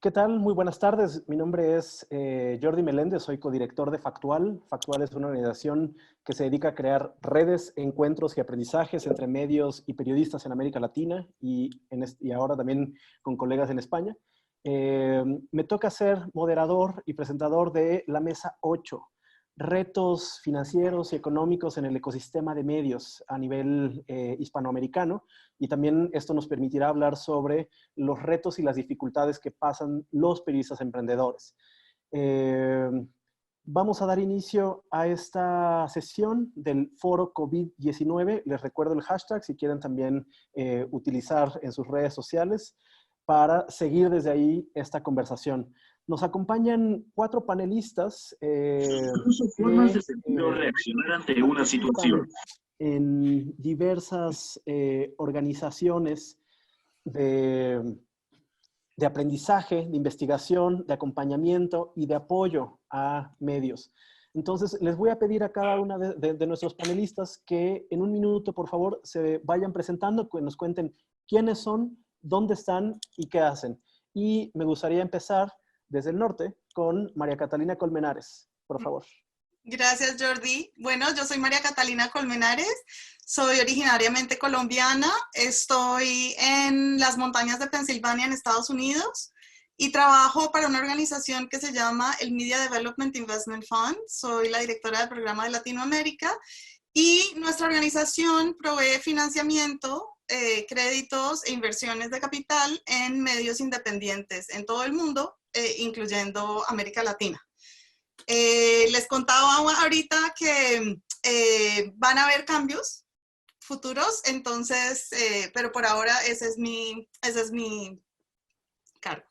¿Qué tal? Muy buenas tardes. Mi nombre es Jordi Meléndez, soy codirector de Factual. Factual es una organización que se dedica a crear redes, encuentros y aprendizajes entre medios y periodistas en América Latina y ahora también con colegas en España. Me toca ser moderador y presentador de la Mesa 8, retos financieros y económicos en el ecosistema de medios a nivel hispanoamericano. Y también esto nos permitirá hablar sobre los retos y las dificultades que pasan los periodistas emprendedores. Eh, Vamos a dar inicio a esta sesión del foro COVID-19. Les recuerdo el hashtag si quieren también utilizar en sus redes sociales para seguir desde ahí esta conversación. Nos acompañan 4 panelistas Incluso formas de sentir o reaccionar ante una situación. En diversas organizaciones de, de aprendizaje, de investigación, de acompañamiento y de apoyo a medios. Entonces, les voy a pedir a cada una de nuestros panelistas que en un minuto, por favor, se vayan presentando, que nos cuenten quiénes son, dónde están y qué hacen. Y me gustaría empezar desde el norte con María Catalina Colmenares, por favor. Gracias, Jordi. Bueno, yo soy María Catalina Colmenares, soy originariamente colombiana, estoy en las montañas de Pensilvania, en Estados Unidos, y trabajo para una organización que se llama el Media Development Investment Fund. Soy la directora del programa de Latinoamérica, y nuestra organización provee financiamiento, créditos e inversiones de capital en medios independientes en todo el mundo, incluyendo América Latina. Les contaba ahorita que van a haber cambios futuros, entonces, pero por ahora ese es mi cargo.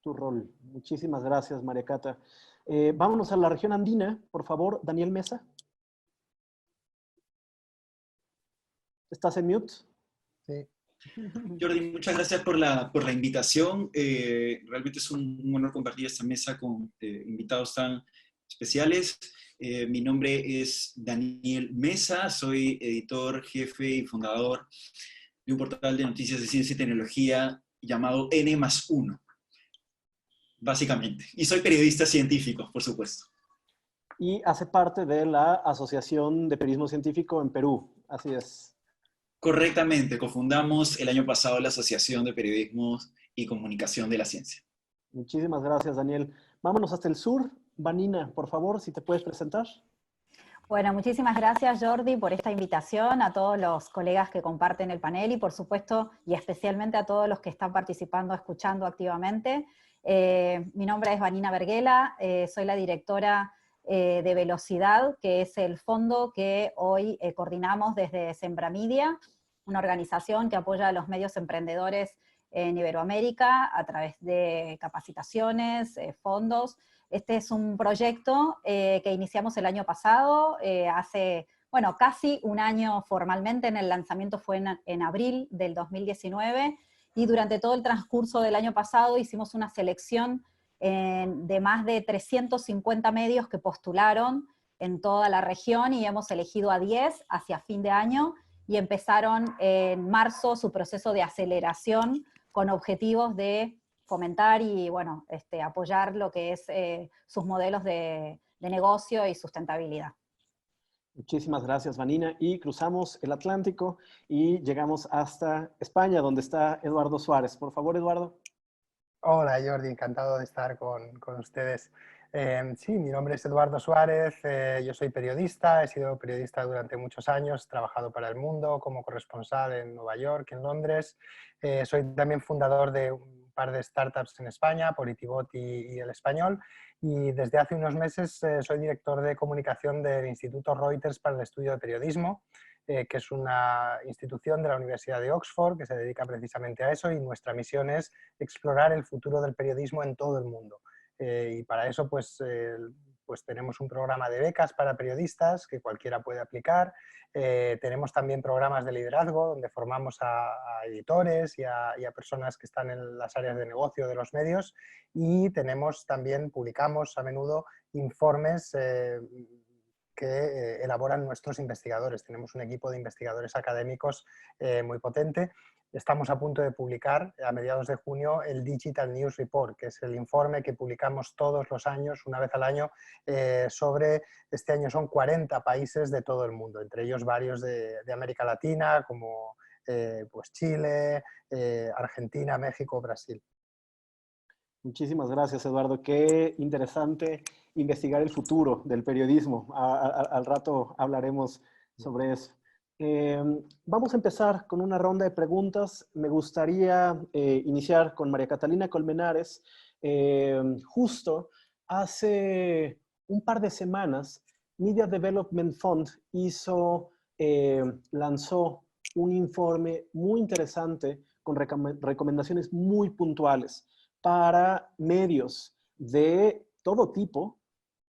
Tu rol. Muchísimas gracias, María Cata. Vámonos a la región andina, por favor, Daniel Mesa. ¿Estás en mute? Sí. Jordi, muchas gracias por la invitación. Realmente es un honor compartir esta mesa con invitados tan especiales. Mi nombre es Daniel Mesa, soy editor, jefe y fundador de un portal de noticias de ciencia y tecnología llamado N+1, básicamente. Y soy periodista científico, por supuesto. Y hace parte de la Asociación de Periodismo Científico en Perú, así es. Correctamente, cofundamos el año pasado la Asociación de Periodismo y Comunicación de la Ciencia. Muchísimas gracias, Daniel. Vámonos hasta el sur. Vanina, por favor, si te puedes presentar. Bueno, muchísimas gracias, Jordi, por esta invitación, a todos los colegas que comparten el panel y, por supuesto, y especialmente a todos los que están participando, escuchando activamente. Mi nombre es Vanina Verguela, soy la directora de Velocidad, que es el fondo que hoy coordinamos desde Sembramedia, una organización que apoya a los medios emprendedores en Iberoamérica a través de capacitaciones, fondos. Este es un proyecto que iniciamos el año pasado, hace, bueno, casi un año formalmente. En el lanzamiento fue en abril del 2019, y durante todo el transcurso del año pasado hicimos una selección de más de 350 medios que postularon en toda la región, y hemos elegido a 10 hacia fin de año, y empezaron en marzo su proceso de aceleración con objetivos de fomentar y, bueno, apoyar lo que es sus modelos de negocio y sustentabilidad. Muchísimas gracias, Vanina. Y cruzamos el Atlántico y llegamos hasta España, donde está Eduardo Suárez. Por favor, Eduardo. Hola, Jordi, encantado de estar con ustedes. Sí, mi nombre es Eduardo Suárez, yo soy periodista, he sido periodista durante muchos años, he trabajado para El Mundo como corresponsal en Nueva York, en Londres. Soy también fundador de un par de startups en España, Politibot y El Español, y desde hace unos meses soy director de comunicación del Instituto Reuters para el Estudio de Periodismo, que es una institución de la Universidad de Oxford que se dedica precisamente a eso, y nuestra misión es explorar el futuro del periodismo en todo el mundo. Y para eso pues tenemos un programa de becas para periodistas que cualquiera puede aplicar. Tenemos también programas de liderazgo donde formamos a editores y a personas que están en las áreas de negocio de los medios, y tenemos también, publicamos a menudo informes que elaboran nuestros investigadores. Tenemos un equipo de investigadores académicos muy potente. Estamos a punto de publicar a mediados de junio el Digital News Report, que es el informe que publicamos todos los años, una vez al año, sobre, este año son 40 países de todo el mundo, entre ellos varios de América Latina, como pues Chile, Argentina, México, Brasil. Muchísimas gracias, Eduardo. Qué interesante investigar el futuro del periodismo. Al rato hablaremos sobre eso. Vamos a empezar con una ronda de preguntas. Me gustaría iniciar con María Catalina Colmenares. Justo hace un par de semanas, Media Development Fund lanzó un informe muy interesante con recomendaciones muy puntuales para medios de todo tipo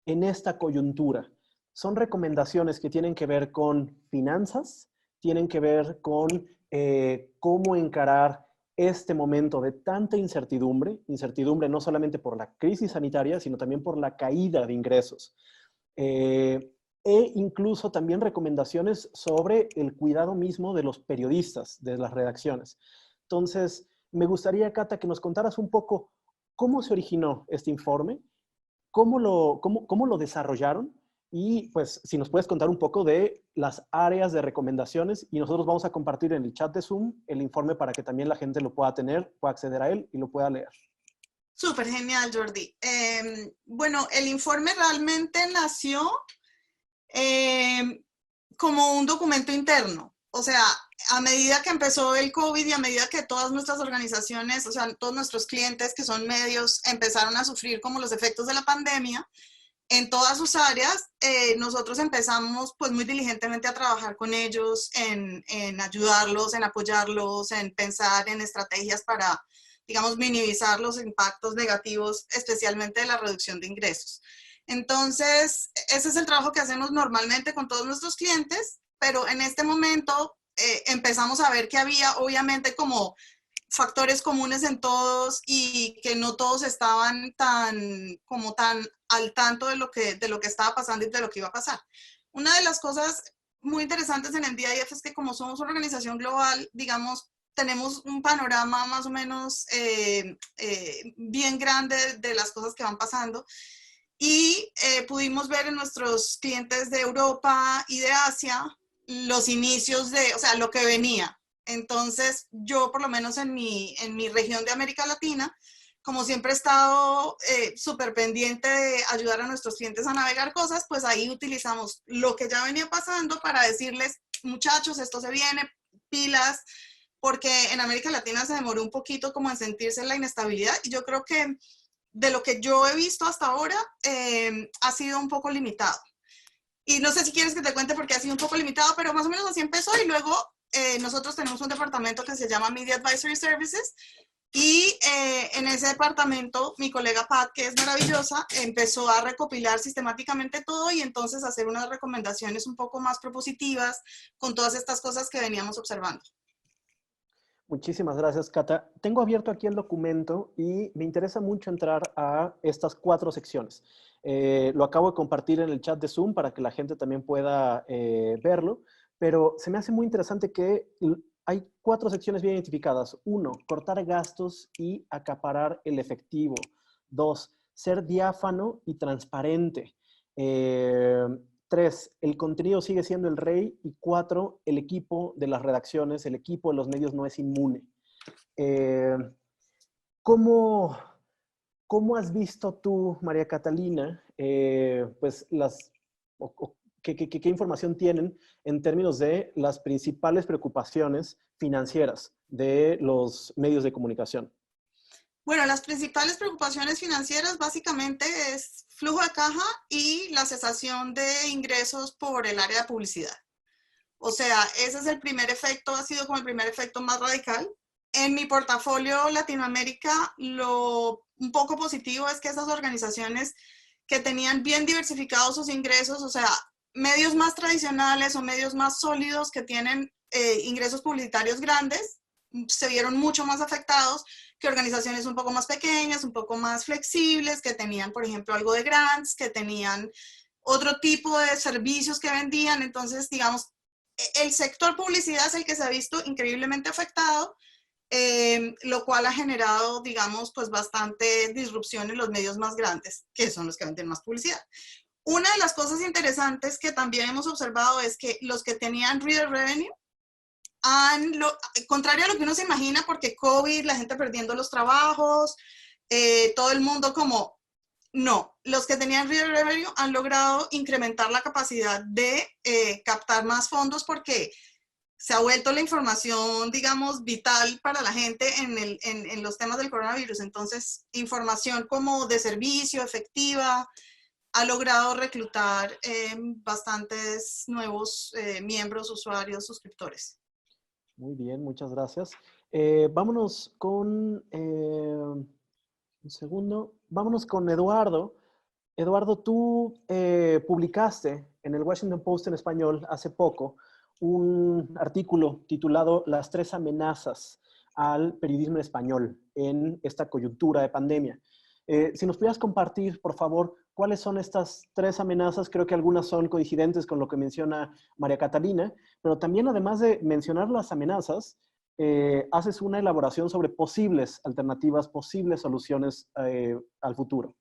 en esta coyuntura. Son recomendaciones que tienen que ver con finanzas, tienen que ver con cómo encarar este momento de tanta incertidumbre no solamente por la crisis sanitaria, sino también por la caída de ingresos. E incluso también recomendaciones sobre el cuidado mismo de los periodistas, de las redacciones. Entonces, me gustaría, Cata, que nos contaras un poco cómo se originó este informe, cómo lo desarrollaron y, pues, si nos puedes contar un poco de las áreas de recomendaciones y nosotros vamos a compartir en el chat de Zoom el informe para que también la gente lo pueda tener, pueda acceder a él y lo pueda leer. Súper genial, Jordi. Bueno, el informe realmente nació como un documento interno. O sea, a medida que empezó el COVID y a medida que todas nuestras organizaciones, o sea, todos nuestros clientes que son medios empezaron a sufrir como los efectos de la pandemia, en todas sus áreas, nosotros empezamos pues muy diligentemente a trabajar con ellos en ayudarlos, en apoyarlos, en pensar en estrategias para, digamos, minimizar los impactos negativos, especialmente de la reducción de ingresos. Entonces, ese es el trabajo que hacemos normalmente con todos nuestros clientes, pero en este momento empezamos a ver que había obviamente como factores comunes en todos y que no todos estaban tan al tanto de lo que estaba pasando y de lo que iba a pasar. Una de las cosas muy interesantes en el DIF es que como somos una organización global, digamos, tenemos un panorama más o menos bien grande de las cosas que van pasando y pudimos ver en nuestros clientes de Europa y de Asia los inicios de, o sea, lo que venía. Entonces, yo por lo menos en mi región de América Latina, como siempre he estado súper pendiente de ayudar a nuestros clientes a navegar cosas, pues ahí utilizamos lo que ya venía pasando para decirles, muchachos, esto se viene, pilas, porque en América Latina se demoró un poquito como en sentirse la inestabilidad y yo creo que de lo que yo he visto hasta ahora ha sido un poco limitado. Y no sé si quieres que te cuente porque ha sido un poco limitado, pero más o menos así empezó y luego nosotros tenemos un departamento que se llama Media Advisory Services y en ese departamento mi colega Pat, que es maravillosa, empezó a recopilar sistemáticamente todo y entonces hacer unas recomendaciones un poco más propositivas con todas estas cosas que veníamos observando. Muchísimas gracias, Cata. Tengo abierto aquí el documento y me interesa mucho entrar a estas 4 secciones. Lo acabo de compartir en el chat de Zoom para que la gente también pueda verlo, pero se me hace muy interesante que hay 4 secciones bien identificadas. 1, cortar gastos y acaparar el efectivo. 2, ser diáfano y transparente. 3, el contenido sigue siendo el rey. Y 4, el equipo de las redacciones, el equipo de los medios no es inmune. ¿Cómo has visto tú, María Catalina, pues qué información tienen en términos de las principales preocupaciones financieras de los medios de comunicación? Bueno, las principales preocupaciones financieras básicamente es flujo de caja y la cesación de ingresos por el área de publicidad. O sea, ese es el primer efecto, ha sido como el primer efecto más radical. En mi portafolio Latinoamérica, un poco positivo es que esas organizaciones que tenían bien diversificados sus ingresos, o sea, medios más tradicionales o medios más sólidos que tienen ingresos publicitarios grandes, se vieron mucho más afectados que organizaciones un poco más pequeñas, un poco más flexibles, que tenían, por ejemplo, algo de grants, que tenían otro tipo de servicios que vendían. Entonces, digamos, el sector publicidad es el que se ha visto increíblemente afectado, lo cual ha generado, digamos, pues bastante disrupción en los medios más grandes, que son los que venden más publicidad. Una de las cosas interesantes que también hemos observado es que los que tenían reader revenue, contrario a lo que uno se imagina, porque COVID, la gente perdiendo los trabajos, todo el mundo como, no, los que tenían reader revenue han logrado incrementar la capacidad de captar más fondos porque se ha vuelto la información, digamos, vital para la gente en los temas del coronavirus. Entonces, información como de servicio, efectiva, ha logrado reclutar bastantes nuevos miembros, usuarios, suscriptores. Muy bien, muchas gracias. Vámonos con, un segundo, vámonos con Eduardo. Eduardo, tú publicaste en el Washington Post en español hace poco un artículo titulado Las 3 amenazas al periodismo en español en esta coyuntura de pandemia. Si nos pudieras compartir, por favor, cuáles son estas 3 amenazas. Creo que algunas son coincidentes con lo que menciona María Catalina, pero también, además de mencionar las amenazas, haces una elaboración sobre posibles alternativas, posibles soluciones al futuro.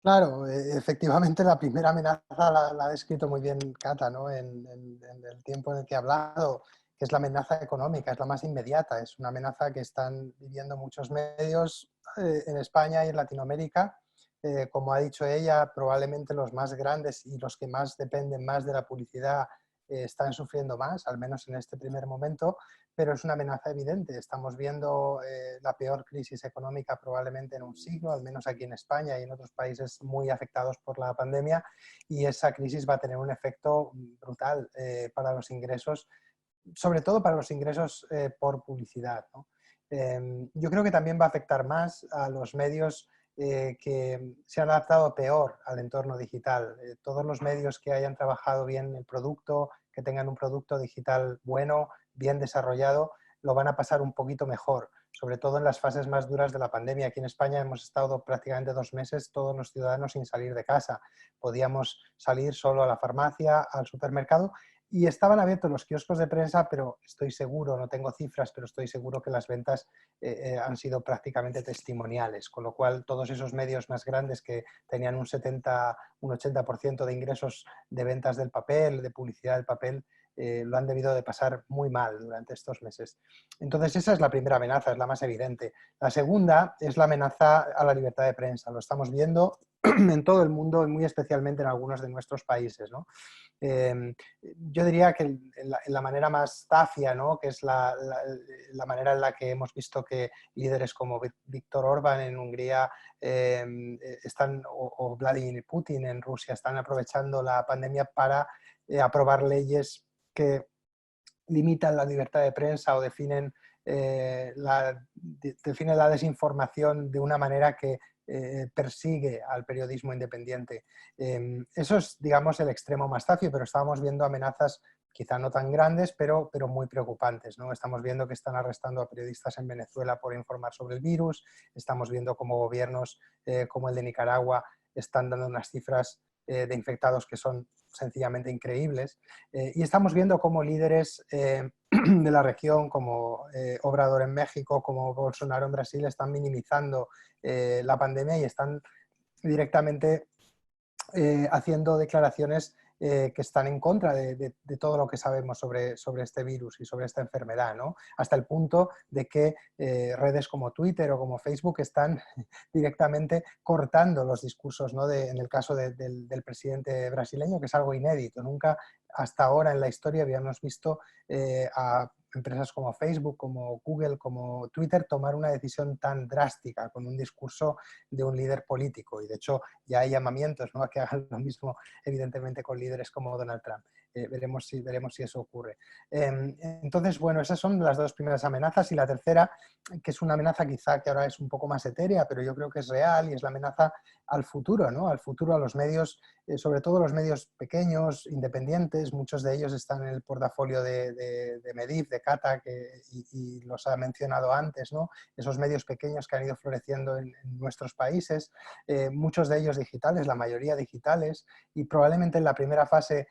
Claro, efectivamente la primera amenaza la ha descrito muy bien Cata, ¿no? En el tiempo en el que ha hablado, que es la amenaza económica, es la más inmediata, es una amenaza que están viviendo muchos medios en España y en Latinoamérica. Como ha dicho ella, probablemente los más grandes y los que más dependen más de la publicidad están sufriendo más, al menos en este primer momento, pero es una amenaza evidente. Estamos viendo la peor crisis económica probablemente en un siglo, al menos aquí en España y en otros países muy afectados por la pandemia, y esa crisis va a tener un efecto brutal para los ingresos, sobre todo para los ingresos por publicidad, ¿no? Yo creo que también va a afectar más a los medios que se han adaptado peor al entorno digital. Todos los medios que hayan trabajado bien el producto, que tengan un producto digital bueno, bien desarrollado, lo van a pasar un poquito mejor, sobre todo en las fases más duras de la pandemia. Aquí en España hemos estado prácticamente 2 meses todos los ciudadanos sin salir de casa. Podíamos salir solo a la farmacia, al supermercado, y estaban abiertos los kioscos de prensa, pero estoy seguro, no tengo cifras, pero estoy seguro que las ventas han sido prácticamente testimoniales, con lo cual todos esos medios más grandes que tenían un 80% de ingresos de ventas del papel, de publicidad del papel, lo han debido de pasar muy mal durante estos meses. Entonces esa es la primera amenaza, es la más evidente. La segunda es la amenaza a la libertad de prensa. Lo estamos viendo en todo el mundo y muy especialmente en algunos de nuestros países, ¿no? Yo diría que en la manera más zafia, ¿no? Que es la manera en la que hemos visto que líderes como Viktor Orbán en Hungría o Vladimir Putin en Rusia están aprovechando la pandemia para aprobar leyes que limitan la libertad de prensa o definen la desinformación de una manera que persigue al periodismo independiente. Eso es, digamos, el extremo más zafio, pero estábamos viendo amenazas quizá no tan grandes, pero muy preocupantes, ¿no? Estamos viendo que están arrestando a periodistas en Venezuela por informar sobre el virus, estamos viendo cómo gobiernos como el de Nicaragua están dando unas cifras de infectados que son sencillamente increíbles, y estamos viendo cómo líderes de la región, como Obrador en México, como Bolsonaro en Brasil, están minimizando la pandemia y están directamente haciendo declaraciones que están en contra de todo lo que sabemos sobre este virus y sobre esta enfermedad, ¿no? Hasta el punto de que redes como Twitter o como Facebook están directamente cortando los discursos, ¿no? En el caso del presidente brasileño, que es algo inédito. Nunca hasta ahora en la historia habíamos visto a empresas como Facebook, como Google, como Twitter tomar una decisión tan drástica con un discurso de un líder político, y de hecho ya hay llamamientos, ¿no? A que hagan lo mismo evidentemente con líderes como Donald Trump. veremos si eso ocurre. Entonces, bueno, esas son las dos primeras amenazas, y la tercera, que es una amenaza quizá que ahora es un poco más etérea, pero yo creo que es real, y es la amenaza al futuro, ¿no? Al futuro, a los medios, sobre todo los medios pequeños, independientes. Muchos de ellos están en el portafolio de Medif, de Cata, y los ha mencionado antes, ¿no? Esos medios pequeños que han ido floreciendo en nuestros países, muchos de ellos digitales, la mayoría digitales, y probablemente en la primera fase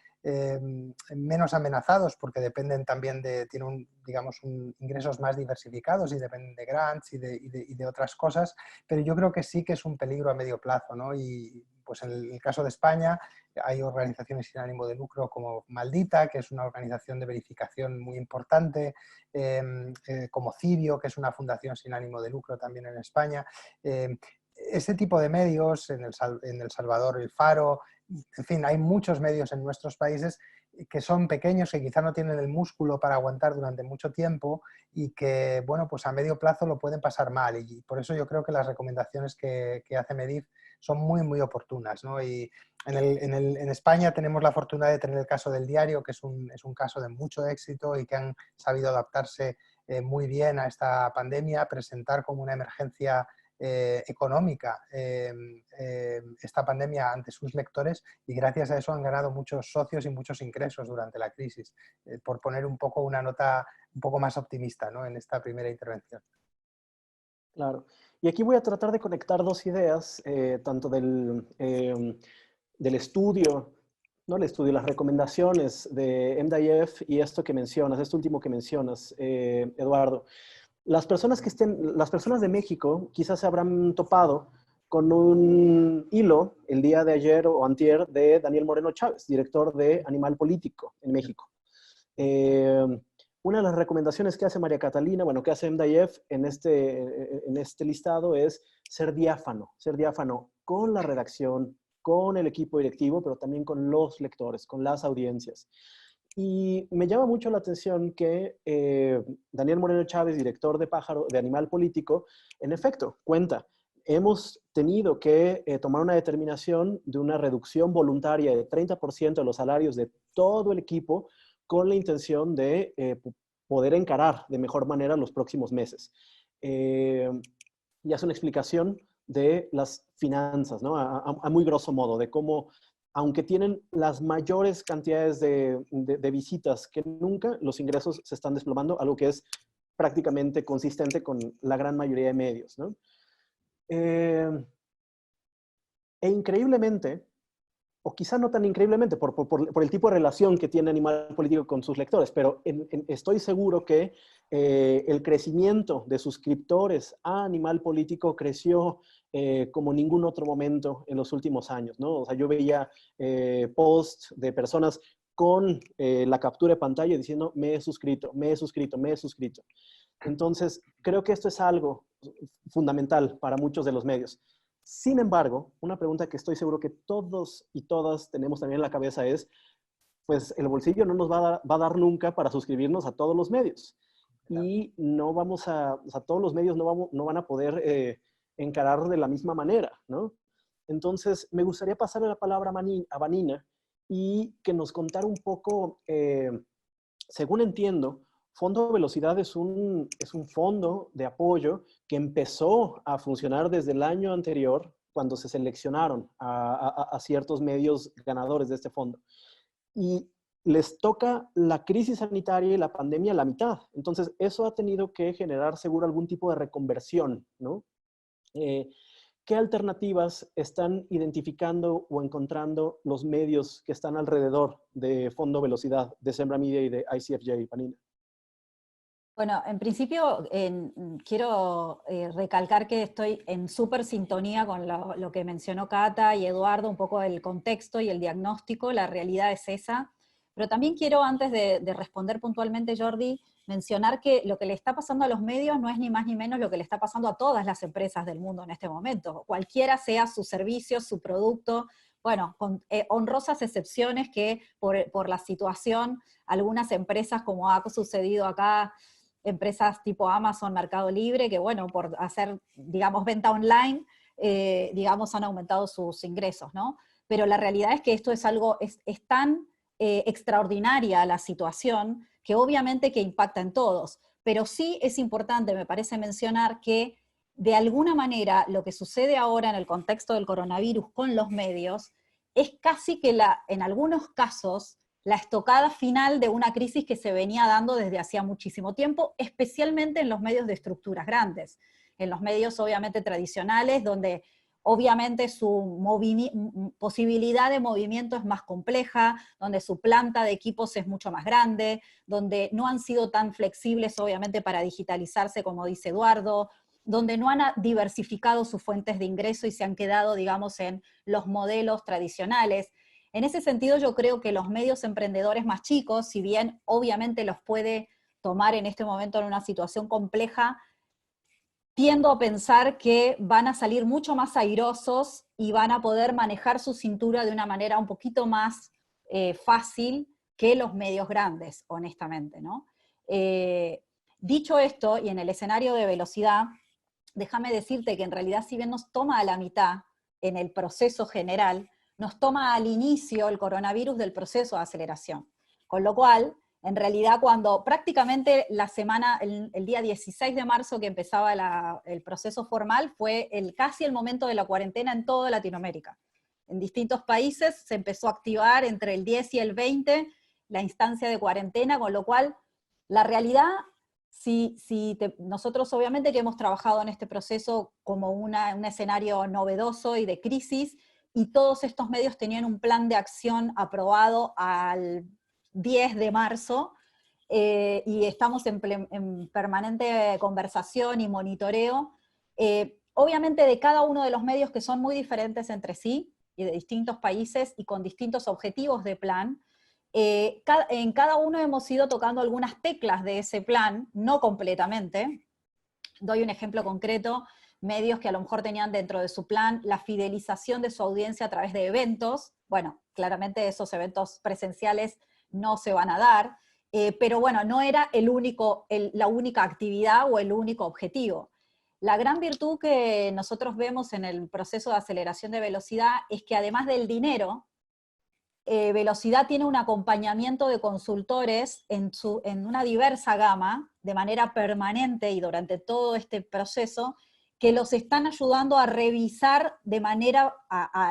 menos amenazados, porque dependen también tienen digamos, ingresos más diversificados y dependen de grants y de otras cosas, pero yo creo que sí que es un peligro a medio plazo, ¿no? Y pues en el caso de España hay organizaciones sin ánimo de lucro como Maldita, que es una organización de verificación muy importante, como Cirio, que es una fundación sin ánimo de lucro también en España. Ese tipo de medios, en El Salvador, El Faro, en fin, hay muchos medios en nuestros países que son pequeños, que quizá no tienen el músculo para aguantar durante mucho tiempo y que, bueno, pues a medio plazo lo pueden pasar mal. Y por eso yo creo que las recomendaciones que hace Medif son muy, muy oportunas, ¿no? Y en España tenemos la fortuna de tener el caso del Diario, que es un caso de mucho éxito y que han sabido adaptarse muy bien a esta pandemia, presentar como una emergencia económica esta pandemia ante sus lectores, y gracias a eso han ganado muchos socios y muchos ingresos durante la crisis, por poner un poco una nota un poco más optimista, ¿no? En esta primera intervención. Claro. Y aquí voy a tratar de conectar dos ideas, tanto del estudio, no el estudio, las recomendaciones de MDIF y esto que mencionas, esto último que mencionas, Eduardo. Las personas de México quizás se habrán topado con un hilo el día de ayer o antier de Daniel Moreno Chávez, director de Animal Político en México. Una de las recomendaciones que hace María Catalina, bueno, que hace MDIF en este listado es ser diáfano con la redacción, con el equipo directivo, pero también con los lectores, con las audiencias. Y me llama mucho la atención que Daniel Moreno Chávez, director de Animal Político, en efecto, cuenta, hemos tenido que tomar una determinación de una reducción voluntaria de 30% de los salarios de todo el equipo con la intención de poder encarar de mejor manera los próximos meses. Y hace una explicación de las finanzas, ¿no? A muy grosso modo, de cómo, aunque tienen las mayores cantidades de visitas que nunca, los ingresos se están desplomando, algo que es prácticamente consistente con la gran mayoría de medios, ¿no? E increíblemente, o quizá no tan increíblemente por el tipo de relación que tiene Animal Político con sus lectores, pero estoy seguro que el crecimiento de suscriptores a Animal Político creció como ningún otro momento en los últimos años, ¿no? O sea, yo veía posts de personas con la captura de pantalla diciendo, me he suscrito, me he suscrito, me he suscrito. Entonces, creo que esto es algo fundamental para muchos de los medios. Sin embargo, una pregunta que estoy seguro que todos y todas tenemos también en la cabeza es, pues el bolsillo no nos va a dar nunca para suscribirnos a todos los medios. Y no vamos o sea, todos los medios no van a poder encarar de la misma manera, ¿no? Entonces, me gustaría pasarle la palabra a Vanina y que nos contara un poco, según entiendo, Fondo Velocidad es un fondo de apoyo que empezó a funcionar desde el año anterior, cuando se seleccionaron a ciertos medios ganadores de este fondo. Y les toca la crisis sanitaria y la pandemia a la mitad. Entonces, eso ha tenido que generar seguro algún tipo de reconversión, ¿no? ¿Qué alternativas están identificando o encontrando los medios que están alrededor de Fondo Velocidad, de Sembra Media y de ICFJ, Vanina? Bueno, en principio quiero recalcar que estoy en súper sintonía con lo que mencionó Cata y Eduardo, un poco el contexto y el diagnóstico, la realidad es esa. Pero también quiero, antes de responder puntualmente, Jordi, mencionar que lo que le está pasando a los medios no es ni más ni menos lo que le está pasando a todas las empresas del mundo en este momento. Cualquiera sea su servicio, su producto, bueno, con honrosas excepciones que por la situación, algunas empresas, como ha sucedido acá, empresas tipo Amazon, Mercado Libre, que bueno, por hacer, digamos, venta online, digamos, han aumentado sus ingresos, ¿no? Pero la realidad es que esto es algo, es tan extraordinaria la situación, que obviamente que impacta en todos, pero sí es importante, me parece mencionar que de alguna manera lo que sucede ahora en el contexto del coronavirus con los medios es casi que en algunos casos la estocada final de una crisis que se venía dando desde hacía muchísimo tiempo, especialmente en los medios de estructuras grandes, en los medios obviamente tradicionales, donde obviamente su posibilidad de movimiento es más compleja, donde su planta de equipos es mucho más grande, donde no han sido tan flexibles obviamente para digitalizarse como dice Eduardo, donde no han diversificado sus fuentes de ingreso y se han quedado, digamos, en los modelos tradicionales. En ese sentido yo creo que los medios emprendedores más chicos, si bien obviamente los puede tomar en este momento en una situación compleja, tiendo a pensar que van a salir mucho más airosos y van a poder manejar su cintura de una manera un poquito más fácil que los medios grandes, honestamente, ¿no? Dicho esto, y en el escenario de velocidad, déjame decirte que en realidad si bien nos toma a la mitad en el proceso general, nos toma al inicio el coronavirus del proceso de aceleración. Con lo cual, en realidad cuando prácticamente la semana, el día 16 de marzo que empezaba el proceso formal, fue casi el momento de la cuarentena en toda Latinoamérica. En distintos países se empezó a activar entre el 10 y el 20 la instancia de cuarentena, con lo cual la realidad, nosotros obviamente que hemos trabajado en este proceso como un escenario novedoso y de crisis, y todos estos medios tenían un plan de acción aprobado al 10 de marzo, y estamos en permanente conversación y monitoreo, obviamente de cada uno de los medios que son muy diferentes entre sí, y de distintos países, y con distintos objetivos de plan. En cada uno hemos ido tocando algunas teclas de ese plan, no completamente. Doy un ejemplo concreto, medios que a lo mejor tenían dentro de su plan la fidelización de su audiencia a través de eventos. Bueno, claramente esos eventos presenciales no se van a dar, pero bueno, no era la única actividad o el único objetivo. La gran virtud que nosotros vemos en el proceso de aceleración de velocidad es que además del dinero, Velocidad tiene un acompañamiento de consultores en una diversa gama, de manera permanente y durante todo este proceso, que los están ayudando a revisar de manera,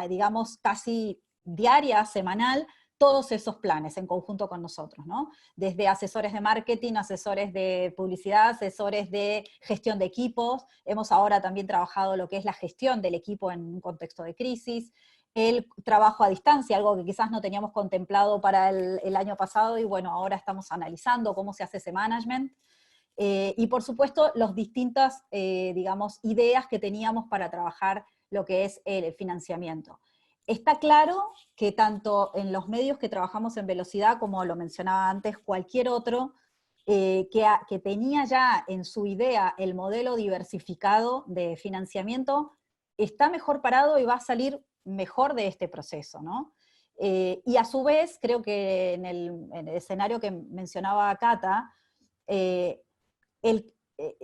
digamos, casi diaria, semanal, todos esos planes en conjunto con nosotros, ¿no? Desde asesores de marketing, asesores de publicidad, asesores de gestión de equipos. Hemos ahora también trabajado lo que es la gestión del equipo en un contexto de crisis, el trabajo a distancia, algo que quizás no teníamos contemplado para el año pasado, y bueno, ahora estamos analizando cómo se hace ese management, y por supuesto las distintas, digamos, ideas que teníamos para trabajar lo que es el financiamiento. Está claro que tanto en los medios que trabajamos en Velocidad, como lo mencionaba antes, cualquier otro, que tenía ya en su idea el modelo diversificado de financiamiento, está mejor parado y va a salir mejor de este proceso, ¿no? Y a su vez, creo que en el escenario que mencionaba Cata,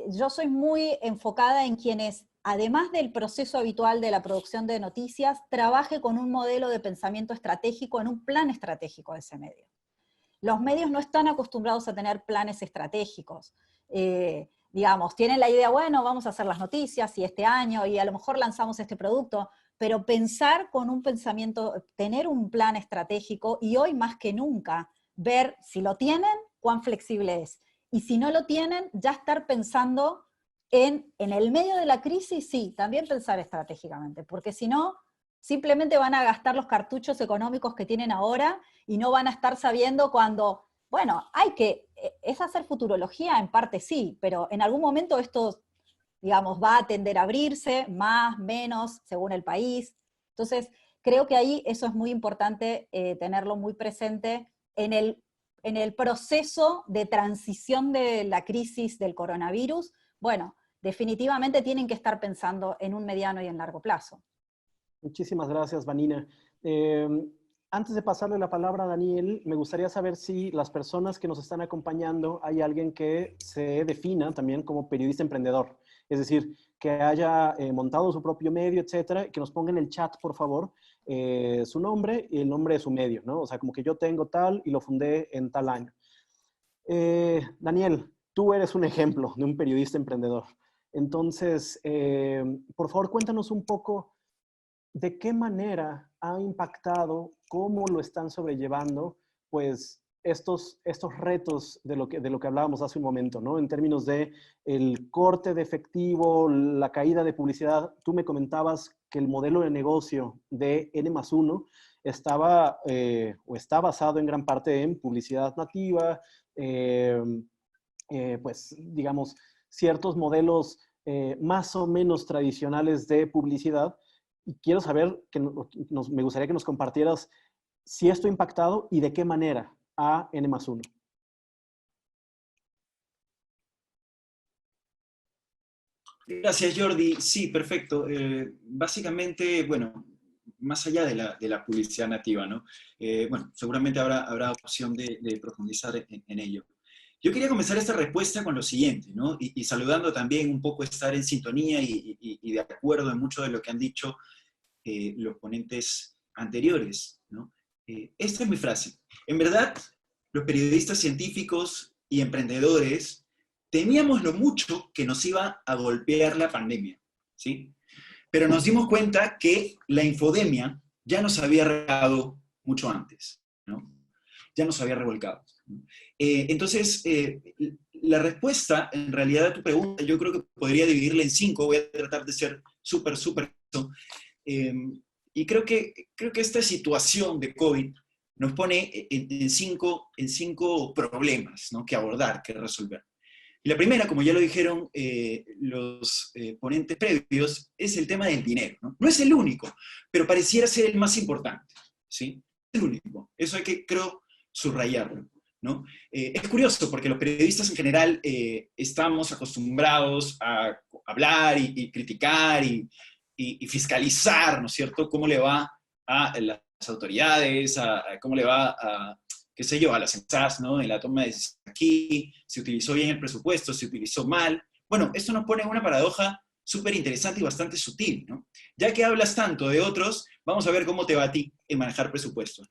yo soy muy enfocada en quienes, además del proceso habitual de la producción de noticias, trabaje con un modelo de pensamiento estratégico, en un plan estratégico de ese medio. Los medios no están acostumbrados a tener planes estratégicos. Digamos, tienen la idea, bueno, vamos a hacer las noticias y este año, y a lo mejor lanzamos este producto, pero pensar con un pensamiento, tener un plan estratégico, y hoy más que nunca, ver si lo tienen, cuán flexible es. Y si no lo tienen, ya estar pensando en el medio de la crisis, sí, también pensar estratégicamente, porque si no, simplemente van a gastar los cartuchos económicos que tienen ahora, y no van a estar sabiendo cuando, bueno, es hacer futurología en parte sí, pero en algún momento esto, digamos, va a tender a abrirse, más, menos, según el país. Entonces, creo que ahí eso es muy importante, tenerlo muy presente en el proceso de transición de la crisis del coronavirus. Bueno, definitivamente tienen que estar pensando en un mediano y en largo plazo. Muchísimas gracias, Vanina. Antes de pasarle la palabra a Daniel, me gustaría saber si las personas que nos están acompañando, hay alguien que se defina también como periodista emprendedor. Es decir, que haya montado su propio medio, etcétera, que nos ponga en el chat, por favor, su nombre y el nombre de su medio, ¿no? O sea, como que yo tengo tal y lo fundé en tal año. Daniel, tú eres un ejemplo de un periodista emprendedor. Entonces, por favor, cuéntanos un poco de qué manera ha impactado, cómo lo están sobrellevando, pues, estos retos de lo que hablábamos hace un momento, ¿no? En términos de el corte de efectivo, la caída de publicidad. Tú me comentabas que el modelo de negocio de N+1 estaba o está basado en gran parte en publicidad nativa, pues, digamos, ciertos modelos más o menos tradicionales de publicidad. Y quiero saber, me gustaría que nos compartieras si esto ha impactado y de qué manera a N+1. Gracias, Jordi. Sí, perfecto. Básicamente, bueno, más allá de la publicidad nativa, ¿no? Bueno, seguramente habrá opción de profundizar en ello. Yo quería comenzar esta respuesta con lo siguiente, ¿no? Y saludando también un poco estar en sintonía y de acuerdo en mucho de lo que han dicho los ponentes anteriores, ¿no? Esta es mi frase. En verdad, los periodistas científicos y emprendedores temíamos lo mucho que nos iba a golpear la pandemia, ¿sí? Pero nos dimos cuenta que la infodemia ya nos había revolcado mucho antes, ¿no? Ya nos había revolcado. Entonces, la respuesta, en realidad, a tu pregunta, yo creo que podría dividirla en 5, voy a tratar de ser súper. Y creo que esta situación de COVID nos pone en cinco problemas, ¿no? Que abordar, que resolver. Y la primera, como ya lo dijeron los ponentes previos, es el tema del dinero, ¿no? No es el único, pero pareciera ser el más importante, ¿sí? Es el único. Eso hay que, creo, subrayarlo, ¿no? Es curioso porque los periodistas en general estamos acostumbrados a hablar y criticar y fiscalizar, ¿no es cierto?, cómo le va a las autoridades, cómo le va a, qué sé yo, a las empresas, ¿no?, en la toma de decisiones aquí, se utilizó bien el presupuesto, se utilizó mal. Bueno, esto nos pone en una paradoja súper interesante y bastante sutil, ¿no? Ya que hablas tanto de otros, vamos a ver cómo te va a ti en manejar presupuestos.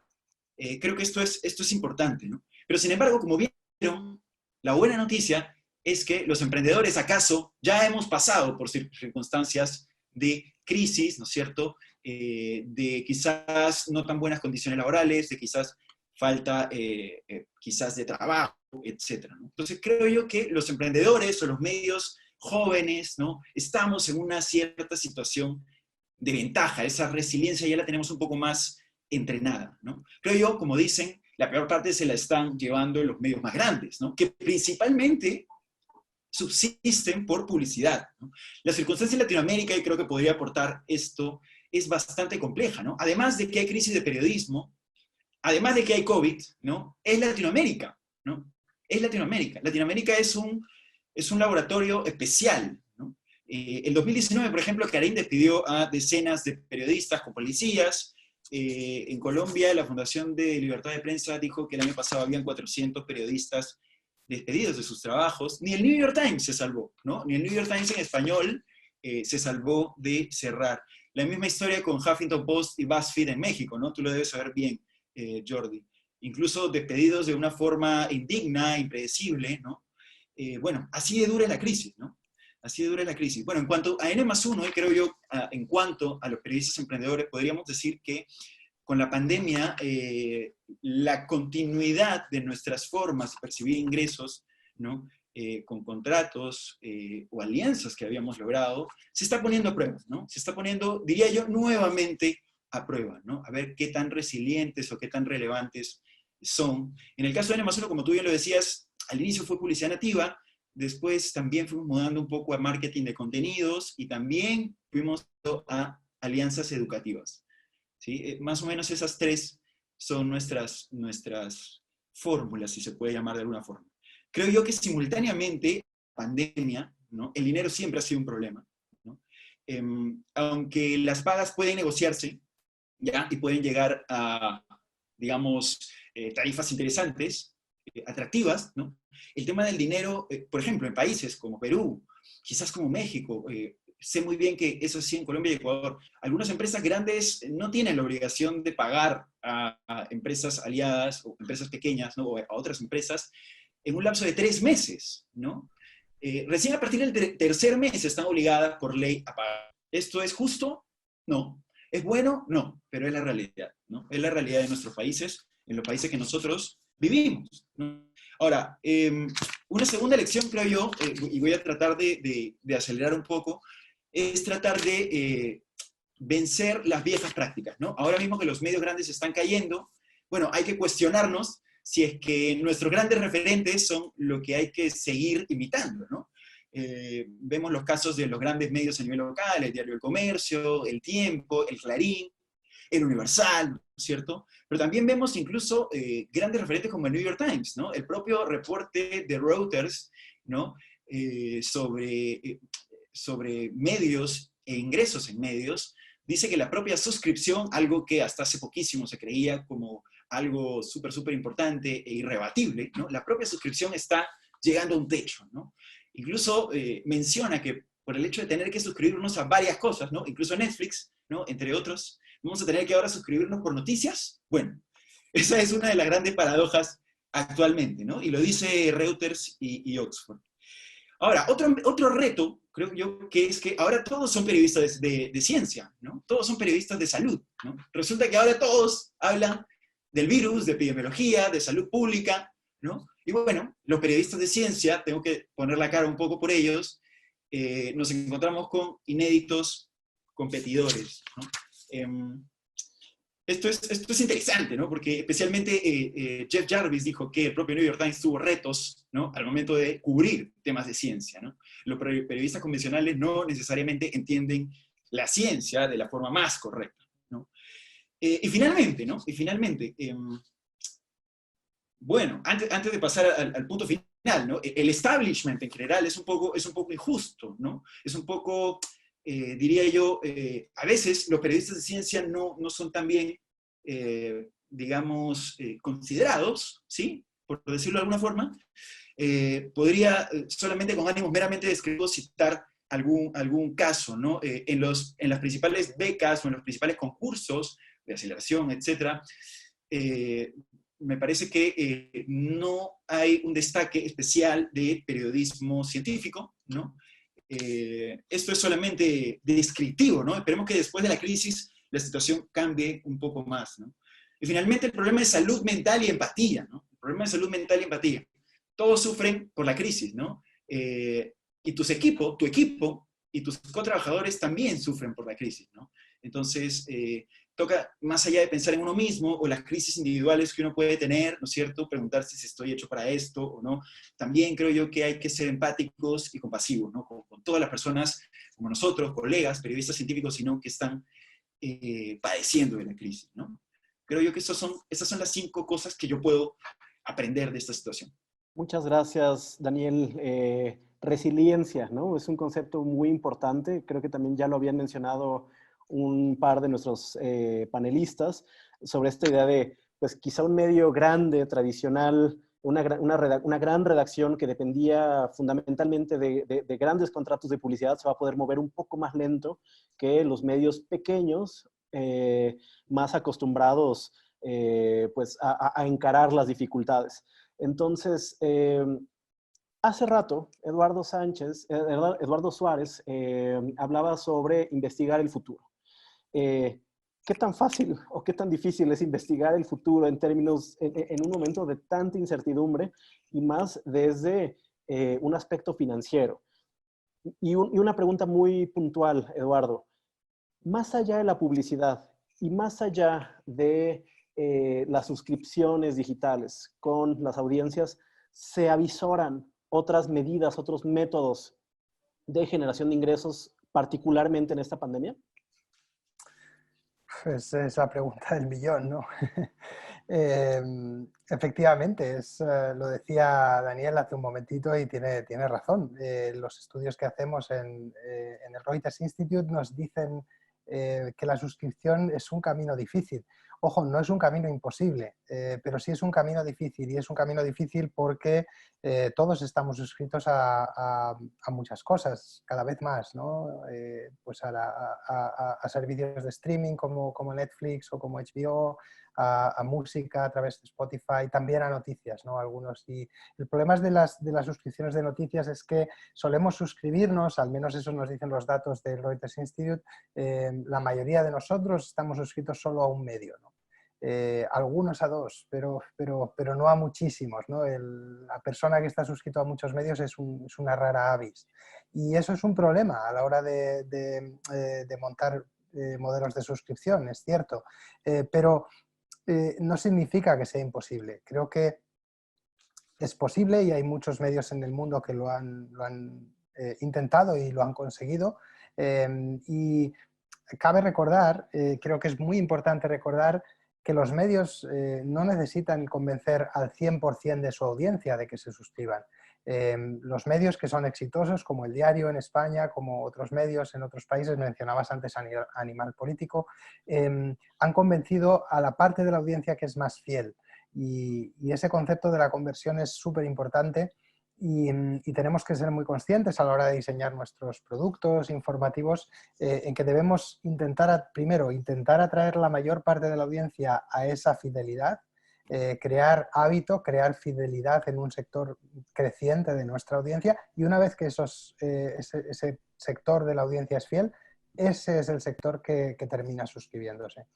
Creo que esto es importante, ¿no? Pero sin embargo, como vieron, la buena noticia es que los emprendedores, acaso, ya hemos pasado por circunstancias de crisis, ¿no es cierto?, de quizás no tan buenas condiciones laborales, de quizás falta quizás de trabajo, etcétera, ¿no? Entonces creo yo que los emprendedores o los medios jóvenes, ¿no?, estamos en una cierta situación de ventaja, esa resiliencia ya la tenemos un poco más entrenada, ¿no? Creo yo, como dicen, la peor parte se la están llevando los medios más grandes, ¿no?, que principalmente subsisten por publicidad, ¿no? La circunstancia en Latinoamérica, y creo que podría aportar esto, es bastante compleja, ¿no? Además de que hay crisis de periodismo, además de que hay COVID, ¿no?, es Latinoamérica, ¿no? Es Latinoamérica. Latinoamérica es un laboratorio especial, ¿no? En 2019, por ejemplo, Clarín despidió a decenas de periodistas con policías. En Colombia, la Fundación de Libertad de Prensa dijo que el año pasado habían 400 periodistas despedidos de sus trabajos. Ni el New York Times se salvó, ¿no? Ni el New York Times en español se salvó de cerrar. La misma historia con Huffington Post y BuzzFeed en México, ¿no? Tú lo debes saber bien, Jordi. Incluso despedidos de una forma indigna, impredecible, ¿no? Bueno, así de dura es la crisis, ¿no? Así de dura es la crisis. Bueno, en cuanto a N+1, y creo yo, en cuanto a los periodistas emprendedores, podríamos decir que con la pandemia, la continuidad de nuestras formas de percibir ingresos, ¿no?, con contratos o alianzas que habíamos logrado, se está poniendo a prueba, ¿no? Se está poniendo, diría yo, nuevamente a prueba, ¿no? A ver qué tan resilientes o qué tan relevantes son. En el caso de N+1, como tú bien lo decías, al inicio fue publicidad nativa, después también fuimos mudando un poco a marketing de contenidos y también fuimos a alianzas educativas, ¿sí? Más o menos esas 3 son nuestras fórmulas, si se puede llamar de alguna forma. Creo yo que simultáneamente, pandemia, ¿no?, el dinero siempre ha sido un problema, ¿no? Aunque las pagas pueden negociarse, ¿ya?, y pueden llegar a, digamos, tarifas interesantes, atractivas, ¿no? El tema del dinero, por ejemplo, en países como Perú, quizás como México, sé muy bien que eso sí en Colombia y Ecuador. Algunas empresas grandes no tienen la obligación de pagar a empresas aliadas o empresas pequeñas, ¿no? O a otras empresas en un lapso de 3 meses, ¿no? Recién a partir del tercer mes están obligadas por ley a pagar. ¿Esto es justo? No. ¿Es bueno? No, pero es la realidad, ¿no? Es la realidad de nuestros países, en los países que nosotros vivimos, ¿no? Ahora, una segunda lección, creo yo, y voy a tratar de acelerar un poco, es tratar de vencer las viejas prácticas, ¿no? Ahora mismo que los medios grandes están cayendo, bueno, hay que cuestionarnos si es que nuestros grandes referentes son lo que hay que seguir imitando, ¿no? Vemos los casos de los grandes medios a nivel local, el Diario del Comercio, El Tiempo, El Clarín, El Universal, ¿no es cierto? Pero también vemos incluso grandes referentes como el New York Times, ¿no? El propio reporte de Reuters, ¿no? Sobre medios e ingresos en medios, dice que la propia suscripción, algo que hasta hace poquísimo se creía como algo súper importante e irrebatible, ¿no? La propia suscripción está llegando a un techo, ¿no? Incluso menciona que por el hecho de tener que suscribirnos a varias cosas, ¿no? Incluso Netflix, ¿no? Entre otros, vamos a tener que ahora suscribirnos por noticias. Bueno, esa es una de las grandes paradojas actualmente, ¿no? Y lo dice Reuters y Oxford. Ahora, otro reto, creo yo, que es que ahora todos son periodistas de ciencia, ¿no? Todos son periodistas de salud, ¿no? Resulta que ahora todos hablan del virus, de epidemiología, de salud pública, ¿no? Y bueno, los periodistas de ciencia, tengo que poner la cara un poco por ellos, nos encontramos con inéditos competidores, ¿no? Esto es interesante, ¿no? Porque especialmente Jeff Jarvis dijo que el propio New York Times tuvo retos, ¿no? Al momento de cubrir temas de ciencia, ¿no? Los periodistas convencionales no necesariamente entienden la ciencia de la forma más correcta, ¿no? Y finalmente, ¿no? Bueno, antes de pasar al punto final, ¿no? El establishment en general es un poco injusto, ¿no? Es un poco, diría yo, a veces los periodistas de ciencia no son tan bien, digamos, considerados, ¿sí? Por decirlo de alguna forma. Podría, solamente con ánimos meramente descriptivos, citar algún caso, ¿no? En las principales becas o en los principales concursos de aceleración, etcétera, me parece que no hay un destaque especial de periodismo científico, ¿no? Esto es solamente descriptivo, ¿no? Esperemos que después de la crisis la situación cambie un poco más, ¿no? Y finalmente el problema de salud mental y empatía, ¿no? El problema de salud mental y empatía. Todos sufren por la crisis, ¿no? Y tu equipo y tus co-trabajadores también sufren por la crisis, ¿no? Entonces, toca, más allá de pensar en uno mismo o las crisis individuales que uno puede tener, ¿no es cierto?, preguntarse si estoy hecho para esto o no, también creo yo que hay que ser empáticos y compasivos, ¿no? Con todas las personas como nosotros, colegas, periodistas científicos, sino que están padeciendo de la crisis, ¿no? Creo yo que esas son las 5 cosas que yo puedo aprender de esta situación. Muchas gracias, Daniel. Resiliencia, ¿no? Es un concepto muy importante. Creo que también ya lo habían mencionado un par de nuestros panelistas sobre esta idea de, pues quizá un medio grande, tradicional, una gran redacción que dependía fundamentalmente de grandes contratos de publicidad se va a poder mover un poco más lento que los medios pequeños, más acostumbrados pues a encarar las dificultades. Entonces, hace rato, Eduardo Suárez hablaba sobre investigar el futuro. ¿Qué tan fácil o qué tan difícil es investigar el futuro en un momento de tanta incertidumbre y más desde un aspecto financiero? Y una pregunta muy puntual, Eduardo. Más allá de la publicidad y más allá de las suscripciones digitales con las audiencias, ¿se avisoran otras medidas, otros métodos de generación de ingresos, particularmente en esta pandemia? Pues esa pregunta del millón, ¿no? Efectivamente, lo decía Daniel hace un momentito y tiene razón. Los estudios que hacemos en el Reuters Institute nos dicen que la suscripción es un camino difícil. Ojo, no es un camino imposible, pero sí es un camino difícil, y es un camino difícil porque todos estamos suscritos a muchas cosas, cada vez más, ¿no? Pues a servicios de streaming como Netflix o como HBO, a música a través de Spotify, también a noticias, ¿no? Algunos. Y el problema de las suscripciones de noticias es que solemos suscribirnos, al menos eso nos dicen los datos del Reuters Institute, la mayoría de nosotros estamos suscritos solo a un medio, ¿no? Algunos a dos, pero no a muchísimos, ¿no? La persona que está suscrito a muchos medios es una rara avis. Y eso es un problema a la hora de montar modelos de suscripción, es cierto, pero no significa que sea imposible. Creo que es posible, y hay muchos medios en el mundo que lo han intentado y lo han conseguido. Y cabe recordar, creo que es muy importante recordar, que los medios no necesitan convencer al 100% de su audiencia de que se suscriban. Los medios que son exitosos, como El Diario en España, como otros medios en otros países, mencionabas antes Animal Político, han convencido a la parte de la audiencia que es más fiel. Y ese concepto de la conversión es súper importante, y tenemos que ser muy conscientes a la hora de diseñar nuestros productos informativos, en que debemos primero intentar atraer la mayor parte de la audiencia a esa fidelidad, crear hábito, crear fidelidad en un sector creciente de nuestra audiencia, y una vez que ese sector de la audiencia es fiel, ese es el sector que termina suscribiéndose.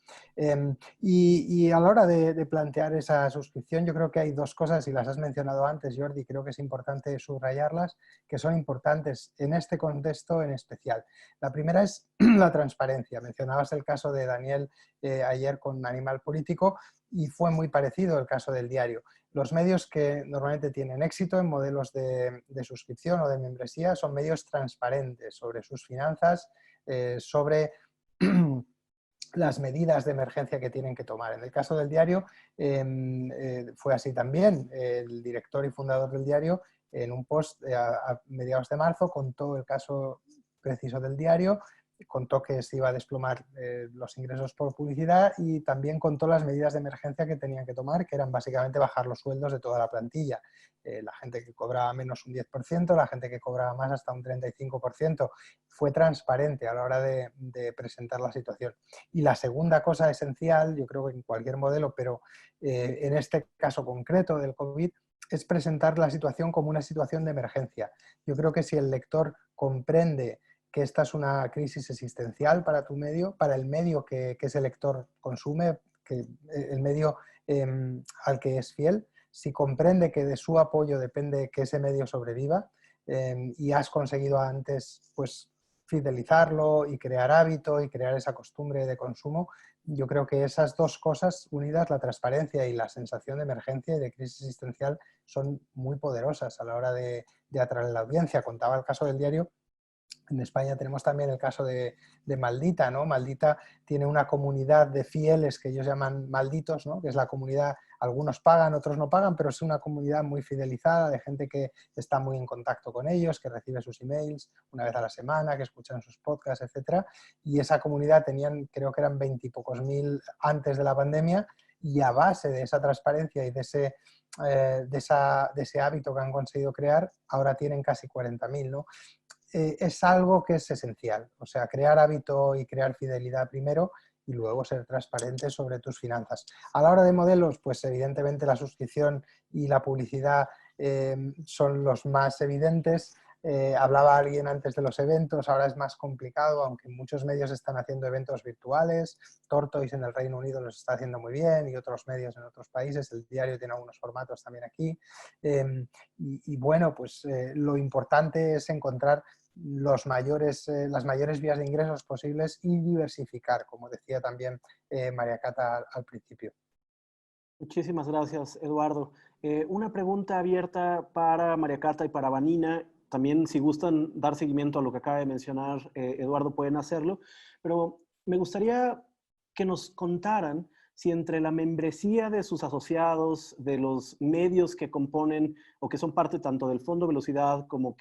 Y a la hora de plantear esa suscripción, yo creo que hay dos cosas, y las has mencionado antes, Jordi, creo que es importante subrayarlas, que son importantes en este contexto en especial. La primera es la transparencia. Mencionabas el caso de Daniel ayer con Animal Político, y fue muy parecido el caso del Diario. Los medios que normalmente tienen éxito en modelos de suscripción o de membresía son medios transparentes sobre sus finanzas, sobre las medidas de emergencia que tienen que tomar. En el caso del Diario fue así también. El director y fundador del Diario, en un post a mediados de marzo, contó el caso preciso del Diario, contó que se iba a desplomar los ingresos por publicidad, y también contó las medidas de emergencia que tenían que tomar, que eran básicamente bajar los sueldos de toda la plantilla. La gente que cobraba menos un 10%, la gente que cobraba más hasta un 35%. Fue transparente a la hora de presentar la situación. Y la segunda cosa esencial, yo creo que en cualquier modelo, pero en este caso concreto del COVID, es presentar la situación como una situación de emergencia. Yo creo que si el lector comprende que esta es una crisis existencial para tu medio, para el medio que ese lector consume, que el medio al que es fiel, si comprende que de su apoyo depende que ese medio sobreviva, y has conseguido antes pues fidelizarlo y crear hábito y crear esa costumbre de consumo, yo creo que esas dos cosas unidas, la transparencia y la sensación de emergencia y de crisis existencial, son muy poderosas a la hora de atraer a la audiencia. Contaba el caso del Diario. En España tenemos también el caso de Maldita, ¿no? Maldita tiene una comunidad de fieles que ellos llaman malditos, ¿no? Que es la comunidad, algunos pagan, otros no pagan, pero es una comunidad muy fidelizada, de gente que está muy en contacto con ellos, que recibe sus emails una vez a la semana, que escuchan sus podcasts, etc. Y esa comunidad tenían, creo que eran 20 y pocos mil antes de la pandemia, y a base de esa transparencia y de ese hábito que han conseguido crear, ahora tienen casi 40.000, ¿no? Es algo que es esencial, o sea, crear hábito y crear fidelidad primero, y luego ser transparente sobre tus finanzas. A la hora de modelos, pues evidentemente la suscripción y la publicidad son los más evidentes. Hablaba alguien antes de los eventos, ahora es más complicado, aunque muchos medios están haciendo eventos virtuales. Tortoise en el Reino Unido los está haciendo muy bien, y otros medios en otros países. El Diario tiene algunos formatos también aquí. Y bueno, pues lo importante es encontrar las mayores vías de ingresos posibles y diversificar, como decía también María Cata al principio. Muchísimas gracias, Eduardo. Una pregunta abierta para María Cata y para Vanina. También, si gustan dar seguimiento a lo que acaba de mencionar Eduardo, pueden hacerlo. Pero me gustaría que nos contaran si entre la membresía de sus asociados, de los medios que componen o que son parte tanto del Fondo Velocidad como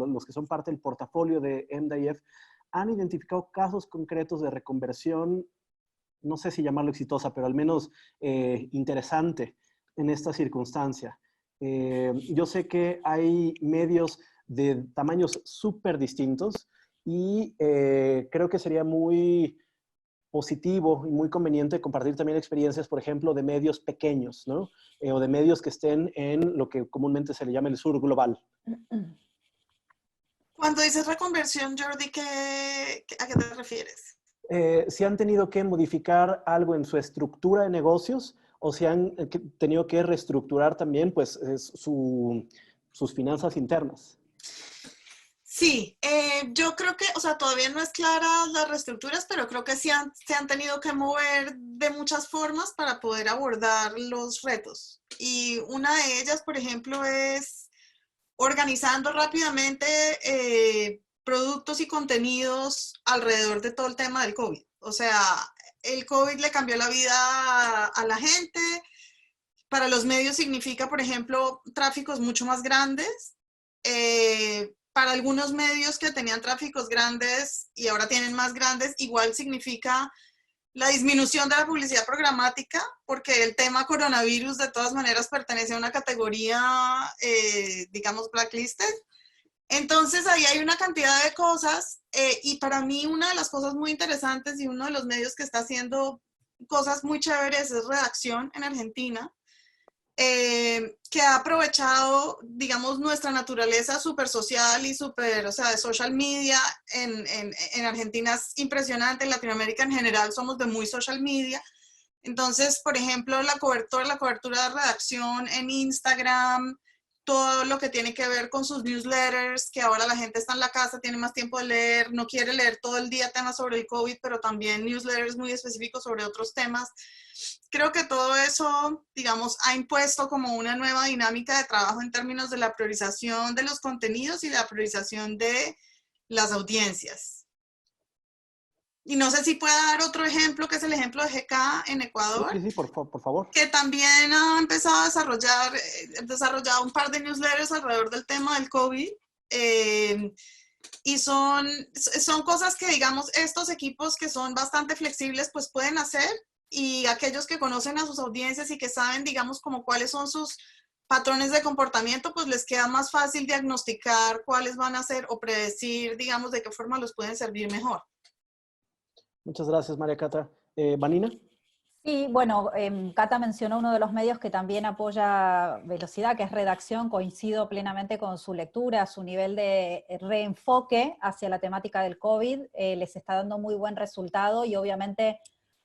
los que son parte del portafolio de MDIF, han identificado casos concretos de reconversión, no sé si llamarlo exitosa, pero al menos interesante en esta circunstancia. Yo sé que hay medios de tamaños súper distintos y creo que sería muy positivo y muy conveniente compartir también experiencias, por ejemplo, de medios pequeños, ¿no? O de medios que estén en lo que comúnmente se le llama el sur global. Cuando dices reconversión, Jordi, ¿a qué te refieres? Si han tenido que modificar algo en su estructura de negocios o si han tenido que reestructurar también pues, sus finanzas internas. Sí, yo creo que, o sea, todavía no es clara las reestructuras, pero creo que sí se han tenido que mover de muchas formas para poder abordar los retos. Y una de ellas, por ejemplo, es organizando rápidamente productos y contenidos alrededor de todo el tema del COVID. O sea, el COVID le cambió la vida a la gente. Para los medios significa, por ejemplo, tráficos mucho más grandes. Para algunos medios que tenían tráficos grandes y ahora tienen más grandes, igual significa la disminución de la publicidad programática, porque el tema coronavirus de todas maneras pertenece a una categoría, digamos, blacklisted. Entonces ahí hay una cantidad de cosas y para mí una de las cosas muy interesantes y uno de los medios que está haciendo cosas muy chéveres es Redacción en Argentina, que ha aprovechado, digamos, nuestra naturaleza súper social y súper, o sea, de social media. En Argentina es impresionante, en Latinoamérica en general somos de muy social media. Entonces, por ejemplo, la cobertura de Redacción en Instagram, todo lo que tiene que ver con sus newsletters, que ahora la gente está en la casa, tiene más tiempo de leer, no quiere leer todo el día temas sobre el COVID, pero también newsletters muy específicos sobre otros temas. Creo que todo eso, digamos, ha impuesto como una nueva dinámica de trabajo en términos de la priorización de los contenidos y la priorización de las audiencias. Y no sé si pueda dar otro ejemplo, que es el ejemplo de GK en Ecuador. Sí, por favor. Que también ha empezado a desarrollar un par de newsletters alrededor del tema del COVID. Y son cosas que, digamos, estos equipos que son bastante flexibles, pues pueden hacer. Y aquellos que conocen a sus audiencias y que saben, digamos, como cuáles son sus patrones de comportamiento, pues les queda más fácil diagnosticar cuáles van a ser o predecir, digamos, de qué forma los pueden servir mejor. Muchas gracias, María Cata. ¿Vanina? Sí, bueno, Cata mencionó uno de los medios que también apoya Velocidad, que es Redacción. Coincido plenamente con su lectura, su nivel de reenfoque hacia la temática del COVID les está dando muy buen resultado y obviamente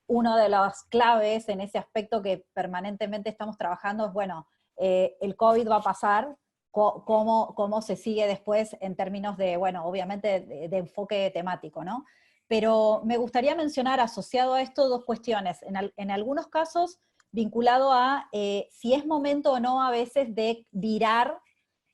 una de las claves en ese aspecto que permanentemente estamos trabajando es, bueno, el COVID va a pasar, cómo se sigue después en términos de, bueno, obviamente de enfoque temático, ¿no? Pero me gustaría mencionar, asociado a esto, dos cuestiones. En algunos casos, vinculado a si es momento o no a veces de virar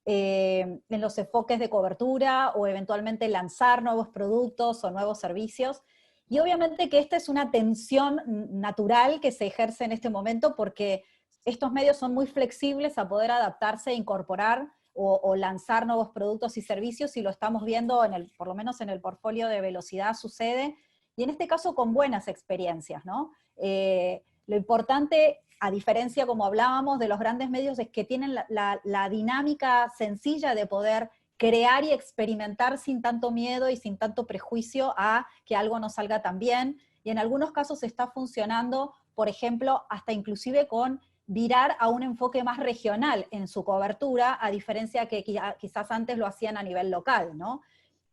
en los enfoques de cobertura o eventualmente lanzar nuevos productos o nuevos servicios. Y obviamente que esta es una tensión natural que se ejerce en este momento porque estos medios son muy flexibles a poder adaptarse e incorporar o lanzar nuevos productos y servicios, y lo estamos viendo, por lo menos en el portfolio de Velocidad sucede, y en este caso con buenas experiencias, ¿no? Lo importante, a diferencia, como hablábamos, de los grandes medios, es que tienen la dinámica sencilla de poder crear y experimentar sin tanto miedo y sin tanto prejuicio a que algo no salga tan bien, y en algunos casos está funcionando, por ejemplo, hasta inclusive con virar a un enfoque más regional en su cobertura, a diferencia que quizás antes lo hacían a nivel local, ¿no?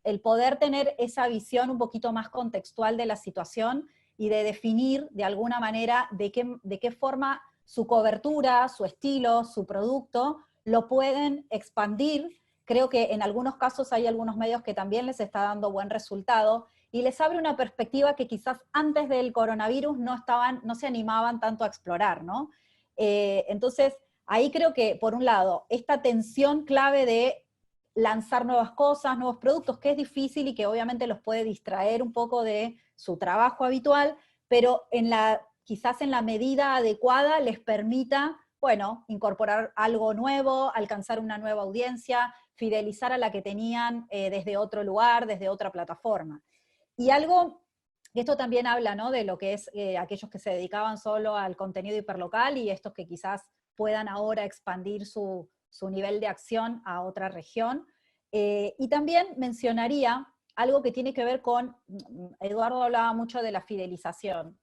El poder tener esa visión un poquito más contextual de la situación y de definir de alguna manera de qué forma su cobertura, su estilo, su producto, lo pueden expandir. Creo que en algunos casos hay algunos medios que también les está dando buen resultado y les abre una perspectiva que quizás antes del coronavirus no se animaban tanto a explorar, ¿no? Entonces, ahí creo que, por un lado, esta tensión clave de lanzar nuevas cosas, nuevos productos, que es difícil y que obviamente los puede distraer un poco de su trabajo habitual, pero quizás en la medida adecuada les permita, bueno, incorporar algo nuevo, alcanzar una nueva audiencia, fidelizar a la que tenían desde otro lugar, desde otra plataforma. Y algo, esto también habla, ¿no?, de lo que es aquellos que se dedicaban solo al contenido hiperlocal y estos que quizás puedan ahora expandir su nivel de acción a otra región. Y también mencionaría algo que tiene que ver con, Eduardo hablaba mucho de la fidelización.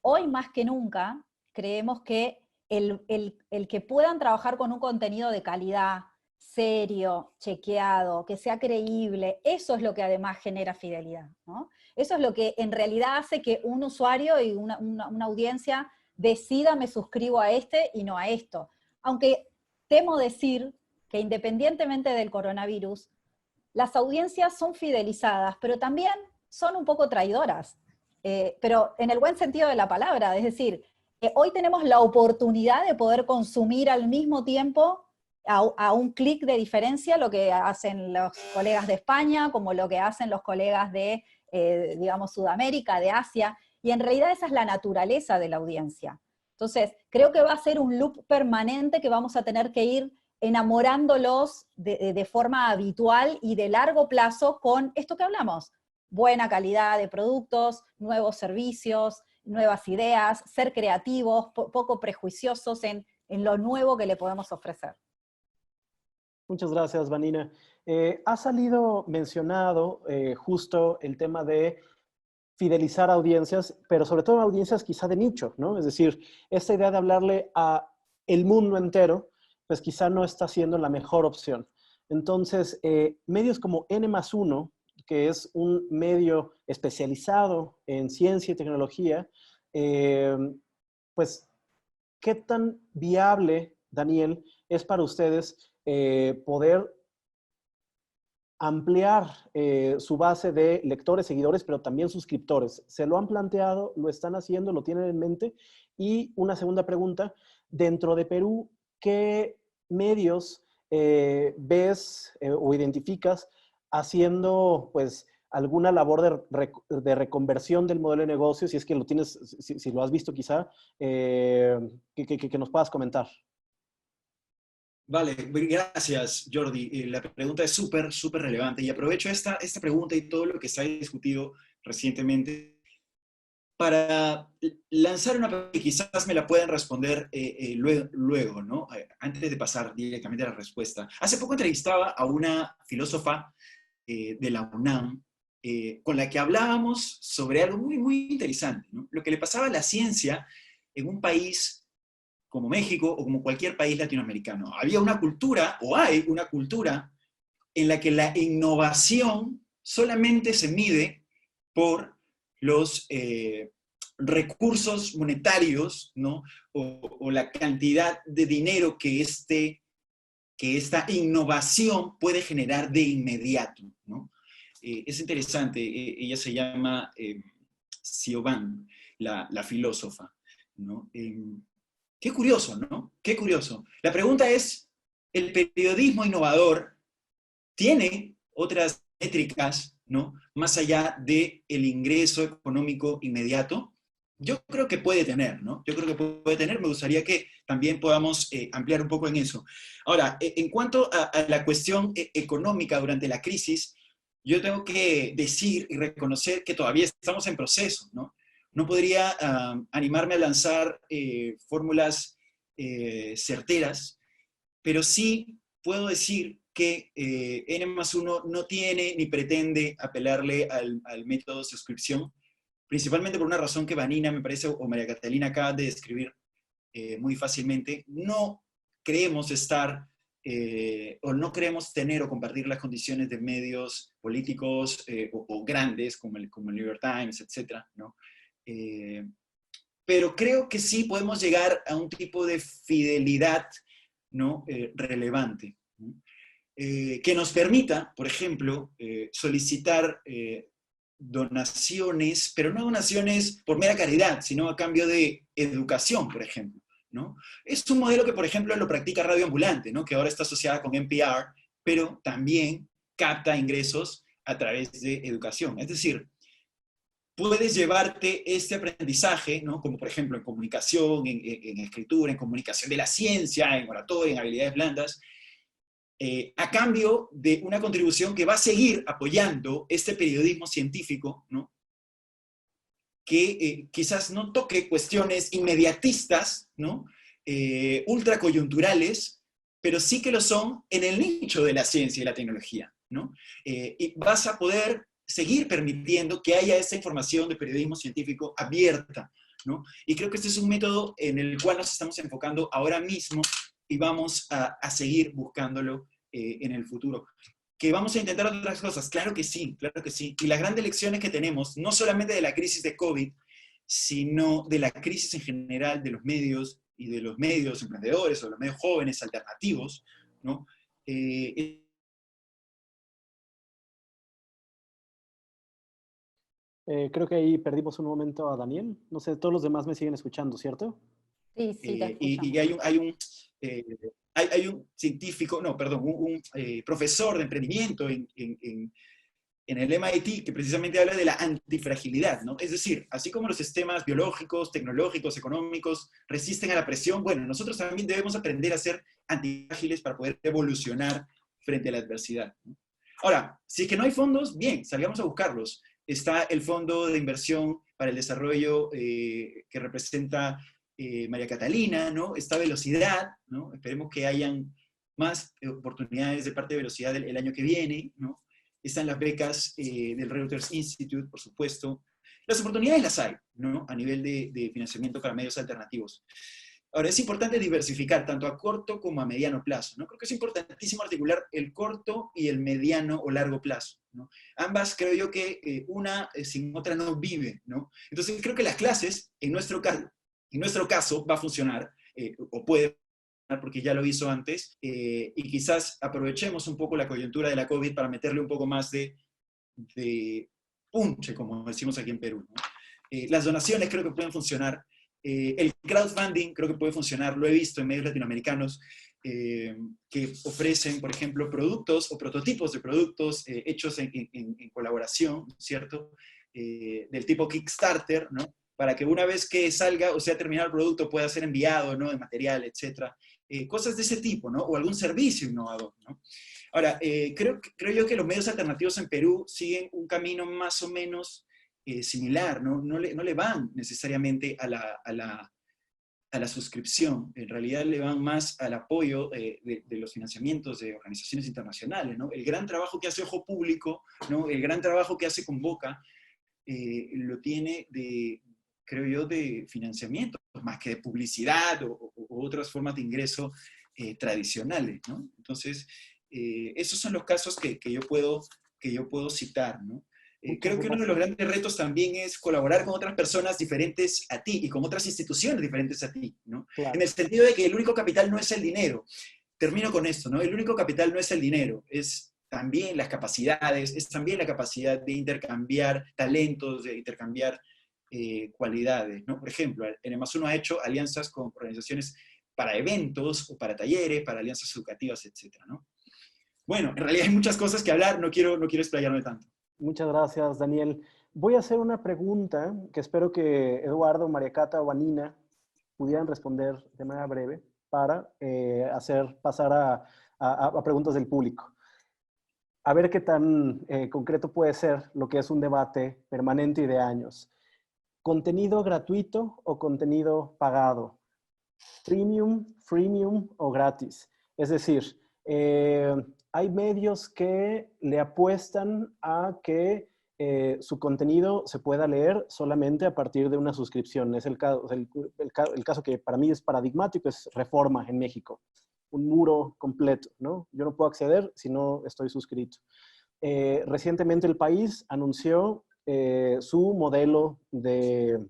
Hoy más que nunca creemos que el que puedan trabajar con un contenido de calidad, serio, chequeado, que sea creíble, eso es lo que además genera fidelidad, ¿no? Eso es lo que en realidad hace que un usuario y una audiencia decida me suscribo a este y no a esto. Aunque temo decir que independientemente del coronavirus, las audiencias son fidelizadas, pero también son un poco traidoras, pero en el buen sentido de la palabra, es decir, hoy tenemos la oportunidad de poder consumir al mismo tiempo, a un clic de diferencia, lo que hacen los colegas de España, como lo que hacen los colegas de, digamos, Sudamérica, de Asia, y en realidad esa es la naturaleza de la audiencia. Entonces, creo que va a ser un loop permanente que vamos a tener que ir enamorándolos de forma habitual y de largo plazo con esto que hablamos, buena calidad de productos, nuevos servicios, nuevas ideas, ser creativos, poco prejuiciosos en lo nuevo que le podemos ofrecer. Muchas gracias, Vanina. Ha salido mencionado justo el tema de fidelizar audiencias, pero sobre todo audiencias quizá de nicho, ¿no? Es decir, esta idea de hablarle a el mundo entero, pues quizá no está siendo la mejor opción. Entonces, medios como N+1, que es un medio especializado en ciencia y tecnología, pues, ¿qué tan viable, Daniel, es para ustedes poder ampliar su base de lectores, seguidores, pero también suscriptores? ¿Se lo han planteado? ¿Lo están haciendo? ¿Lo tienen en mente? Y una segunda pregunta, dentro de Perú, ¿qué medios ves o identificas haciendo, pues, alguna labor de reconversión del modelo de negocio, si es que lo tienes, si lo has visto quizá, que nos puedas comentar? Vale, gracias, Jordi. La pregunta es súper, súper relevante y aprovecho esta pregunta y todo lo que se ha discutido recientemente para lanzar una pregunta que quizás me la puedan responder luego, ¿no? Antes de pasar directamente a la respuesta. Hace poco entrevistaba a una filósofa de la UNAM con la que hablábamos sobre algo muy, muy interesante, ¿no? Lo que le pasaba a la ciencia en un país como México o como cualquier país latinoamericano. Había una cultura, o hay una cultura, en la que la innovación solamente se mide por los recursos monetarios, ¿no? O la cantidad de dinero que esta innovación puede generar de inmediato, ¿no? Es interesante, ella se llama Siobhan, la filósofa, ¿no? Qué curioso, ¿no? Qué curioso. La pregunta es, ¿el periodismo innovador tiene otras métricas, ¿no?, más allá del ingreso económico inmediato? Yo creo que puede tener, ¿no? Yo creo que puede tener. Me gustaría que también podamos ampliar un poco en eso. Ahora, en cuanto a la cuestión económica durante la crisis, yo tengo que decir y reconocer que todavía estamos en proceso, ¿no? No podría animarme a lanzar fórmulas certeras, pero sí puedo decir que N+1 no tiene ni pretende apelarle al método de suscripción, principalmente por una razón que Vanina, me parece, o María Catalina acaba de describir muy fácilmente. No creemos estar, o no queremos tener o compartir las condiciones de medios políticos o grandes, como el New York Times, etc., ¿no? Pero creo que sí podemos llegar a un tipo de fidelidad, ¿no?, relevante, ¿no? Que nos permita, por ejemplo, solicitar donaciones, pero no donaciones por mera caridad, sino a cambio de educación, por ejemplo, ¿no? Es un modelo que, por ejemplo, lo practica Radio Ambulante, ¿no?, que ahora está asociada con NPR, pero también capta ingresos a través de educación. Es decir, puedes llevarte este aprendizaje, ¿no?, como por ejemplo en comunicación, en escritura, en comunicación de la ciencia, en oratoria, en habilidades blandas, a cambio de una contribución que va a seguir apoyando este periodismo científico, ¿no? Que quizás no toque cuestiones inmediatistas, ¿no? Ultracoyunturales, pero sí que lo son en el nicho de la ciencia y la tecnología, ¿no? Y vas a poder seguir permitiendo que haya esta información de periodismo científico abierta, ¿no? Y creo que este es un método en el cual nos estamos enfocando ahora mismo y vamos a seguir buscándolo en el futuro. ¿Que vamos a intentar otras cosas? Claro que sí, claro que sí. Y las grandes lecciones que tenemos, no solamente de la crisis de COVID, sino de la crisis en general de los medios y de los medios emprendedores o los medios jóvenes alternativos, ¿no? Creo que ahí perdimos un momento a Daniel. No sé, todos los demás me siguen escuchando, ¿cierto? Sí, sí, te escuchamos. Y hay un científico, no, perdón, un profesor de emprendimiento en el MIT que precisamente habla de la antifragilidad, ¿no? Es decir, así como los sistemas biológicos, tecnológicos, económicos resisten a la presión, bueno, nosotros también debemos aprender a ser antifrágiles para poder evolucionar frente a la adversidad, ¿no? Ahora, si es que no hay fondos, bien, salgamos a buscarlos. Está el Fondo de Inversión para el Desarrollo que representa María Catalina, ¿no? Está Velocidad, ¿no? Esperemos que hayan más oportunidades de parte de Velocidad el año que viene, ¿no? Están las becas del Reuters Institute, por supuesto. Las oportunidades las hay, ¿no? A nivel de financiamiento para medios alternativos. Ahora, es importante diversificar tanto a corto como a mediano plazo, ¿no? Creo que es importantísimo articular el corto y el mediano o largo plazo, ¿no? Ambas creo yo que una sin otra no vive, ¿no? Entonces creo que las clases, en nuestro caso va a funcionar, o puede funcionar porque ya lo hizo antes, y quizás aprovechemos un poco la coyuntura de la COVID para meterle un poco más de punche, como decimos aquí en Perú, ¿no? Las donaciones creo que pueden funcionar. El crowdfunding creo que puede funcionar, lo he visto en medios latinoamericanos que ofrecen, por ejemplo, productos o prototipos de productos hechos en colaboración, ¿cierto? Del tipo Kickstarter, ¿no? Para que una vez que salga o sea terminado el producto pueda ser enviado, ¿no? De material, etc. Cosas de ese tipo, ¿no? O algún servicio innovador, ¿no? Ahora, creo yo que los medios alternativos en Perú siguen un camino más o menos similar, ¿no? No le van necesariamente a la suscripción, en realidad le van más al apoyo de los financiamientos de organizaciones internacionales, ¿no? El gran trabajo que hace Ojo Público, ¿no? El gran trabajo que hace Convoca, lo tiene creo yo, de financiamiento, más que de publicidad o otras formas de ingreso tradicionales, ¿no? Entonces, esos son los casos que yo puedo citar, ¿no? Creo que uno de los grandes retos también es colaborar con otras personas diferentes a ti y con otras instituciones diferentes a ti, ¿no? Claro. En el sentido de que el único capital no es el dinero. Termino con esto, ¿no? El único capital no es el dinero, es también las capacidades, es también la capacidad de intercambiar talentos, de intercambiar cualidades, ¿no? Por ejemplo, en Amazon ha hecho alianzas con organizaciones para eventos o para talleres, para alianzas educativas, etcétera, ¿no? Bueno, en realidad hay muchas cosas que hablar, no quiero explayarme tanto. Muchas gracias, Daniel. Voy a hacer una pregunta que espero que Eduardo, María Cata o Anina pudieran responder de manera breve para pasar a preguntas del público. A ver qué tan concreto puede ser lo que es un debate permanente y de años. ¿Contenido gratuito o contenido pagado? ¿Premium, freemium o gratis? Es decir, hay medios que le apuestan a que su contenido se pueda leer solamente a partir de una suscripción. Es el caso que para mí es paradigmático, es Reforma en México. Un muro completo, ¿no? Yo no puedo acceder si no estoy suscrito. Recientemente El País anunció su modelo de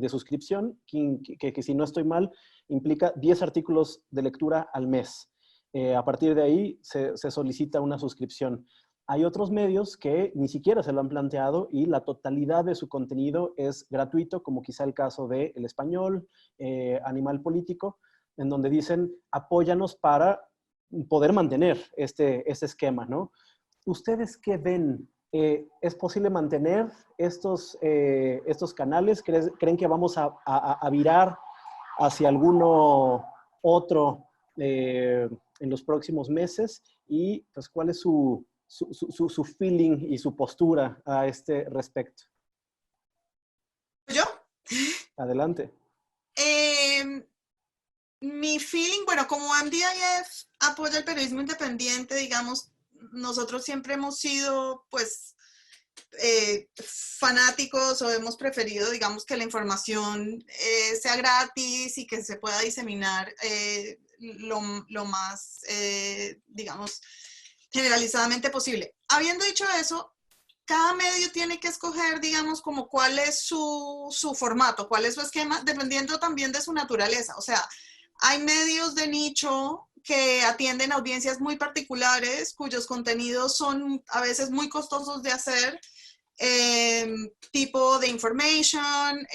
suscripción, que si no estoy mal, implica 10 artículos de lectura al mes. A partir de ahí se solicita una suscripción. Hay otros medios que ni siquiera se lo han planteado y la totalidad de su contenido es gratuito, como quizá el caso de El Español, Animal Político, en donde dicen, apóyanos para poder mantener este esquema, ¿no? ¿Ustedes qué ven? ¿Es posible mantener estos canales? ¿Creen que vamos a virar hacia alguno otro en los próximos meses y pues cuál es su feeling y su postura a este respecto. ¿Yo? Adelante. Mi feeling, bueno, como MDIF apoya el periodismo independiente, digamos, nosotros siempre hemos sido, pues, fanáticos o hemos preferido, digamos, que la información sea gratis y que se pueda diseminar lo más, digamos, generalizadamente posible. Habiendo dicho eso, cada medio tiene que escoger, digamos, como cuál es su formato, cuál es su esquema, dependiendo también de su naturaleza. O sea, hay medios de nicho que atienden audiencias muy particulares, cuyos contenidos son a veces muy costosos de hacer, tipo de information,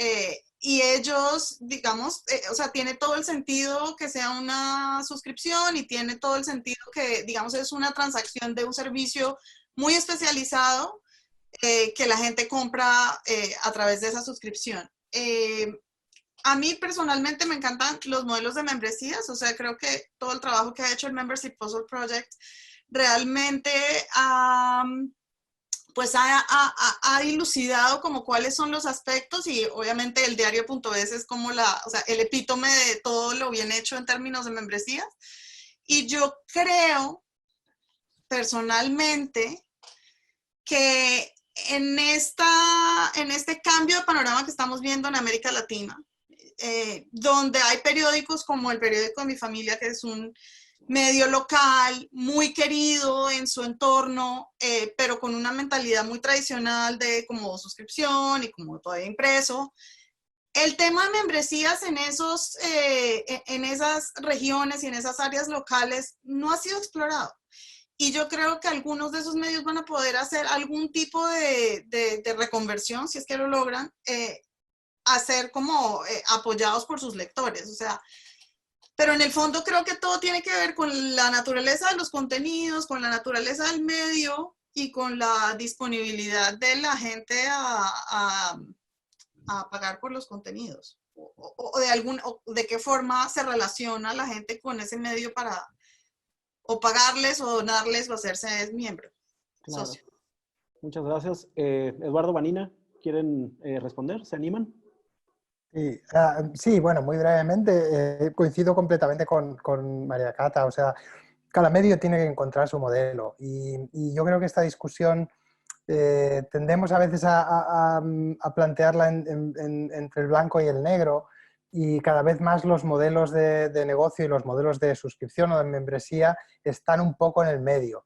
y ellos, digamos, o sea, tiene todo el sentido que sea una suscripción y tiene todo el sentido que, digamos, es una transacción de un servicio muy especializado que la gente compra a través de esa suscripción. A mí personalmente me encantan los modelos de membresías, o sea, creo que todo el trabajo que ha hecho el Membership Puzzle Project realmente pues ha dilucidado como cuáles son los aspectos y obviamente el diario.es es como o sea, el epítome de todo lo bien hecho en términos de membresías. Y yo creo personalmente que en este cambio de panorama que estamos viendo en América Latina, donde hay periódicos como el periódico de mi familia, que es un medio local, muy querido en su entorno, pero con una mentalidad muy tradicional de como suscripción y como todavía impreso. El tema de membresías en esas regiones y en esas áreas locales no ha sido explorado. Y yo creo que algunos de esos medios van a poder hacer algún tipo de reconversión, si es que lo logran, hacer como apoyados por sus lectores. O sea, pero en el fondo creo que todo tiene que ver con la naturaleza de los contenidos, con la naturaleza del medio y con la disponibilidad de la gente a pagar por los contenidos. O de qué forma se relaciona la gente con ese medio para o pagarles o donarles o hacerse miembro, Claro. socio. Muchas gracias. Eduardo, Vanina, ¿quieren responder? ¿Se animan? Sí, sí, bueno, muy brevemente, coincido completamente con María Cata, o sea, cada medio tiene que encontrar su modelo y yo creo que esta discusión tendemos a veces a plantearla entre el blanco y el negro y cada vez más los modelos de negocio y los modelos de suscripción o de membresía están un poco en el medio.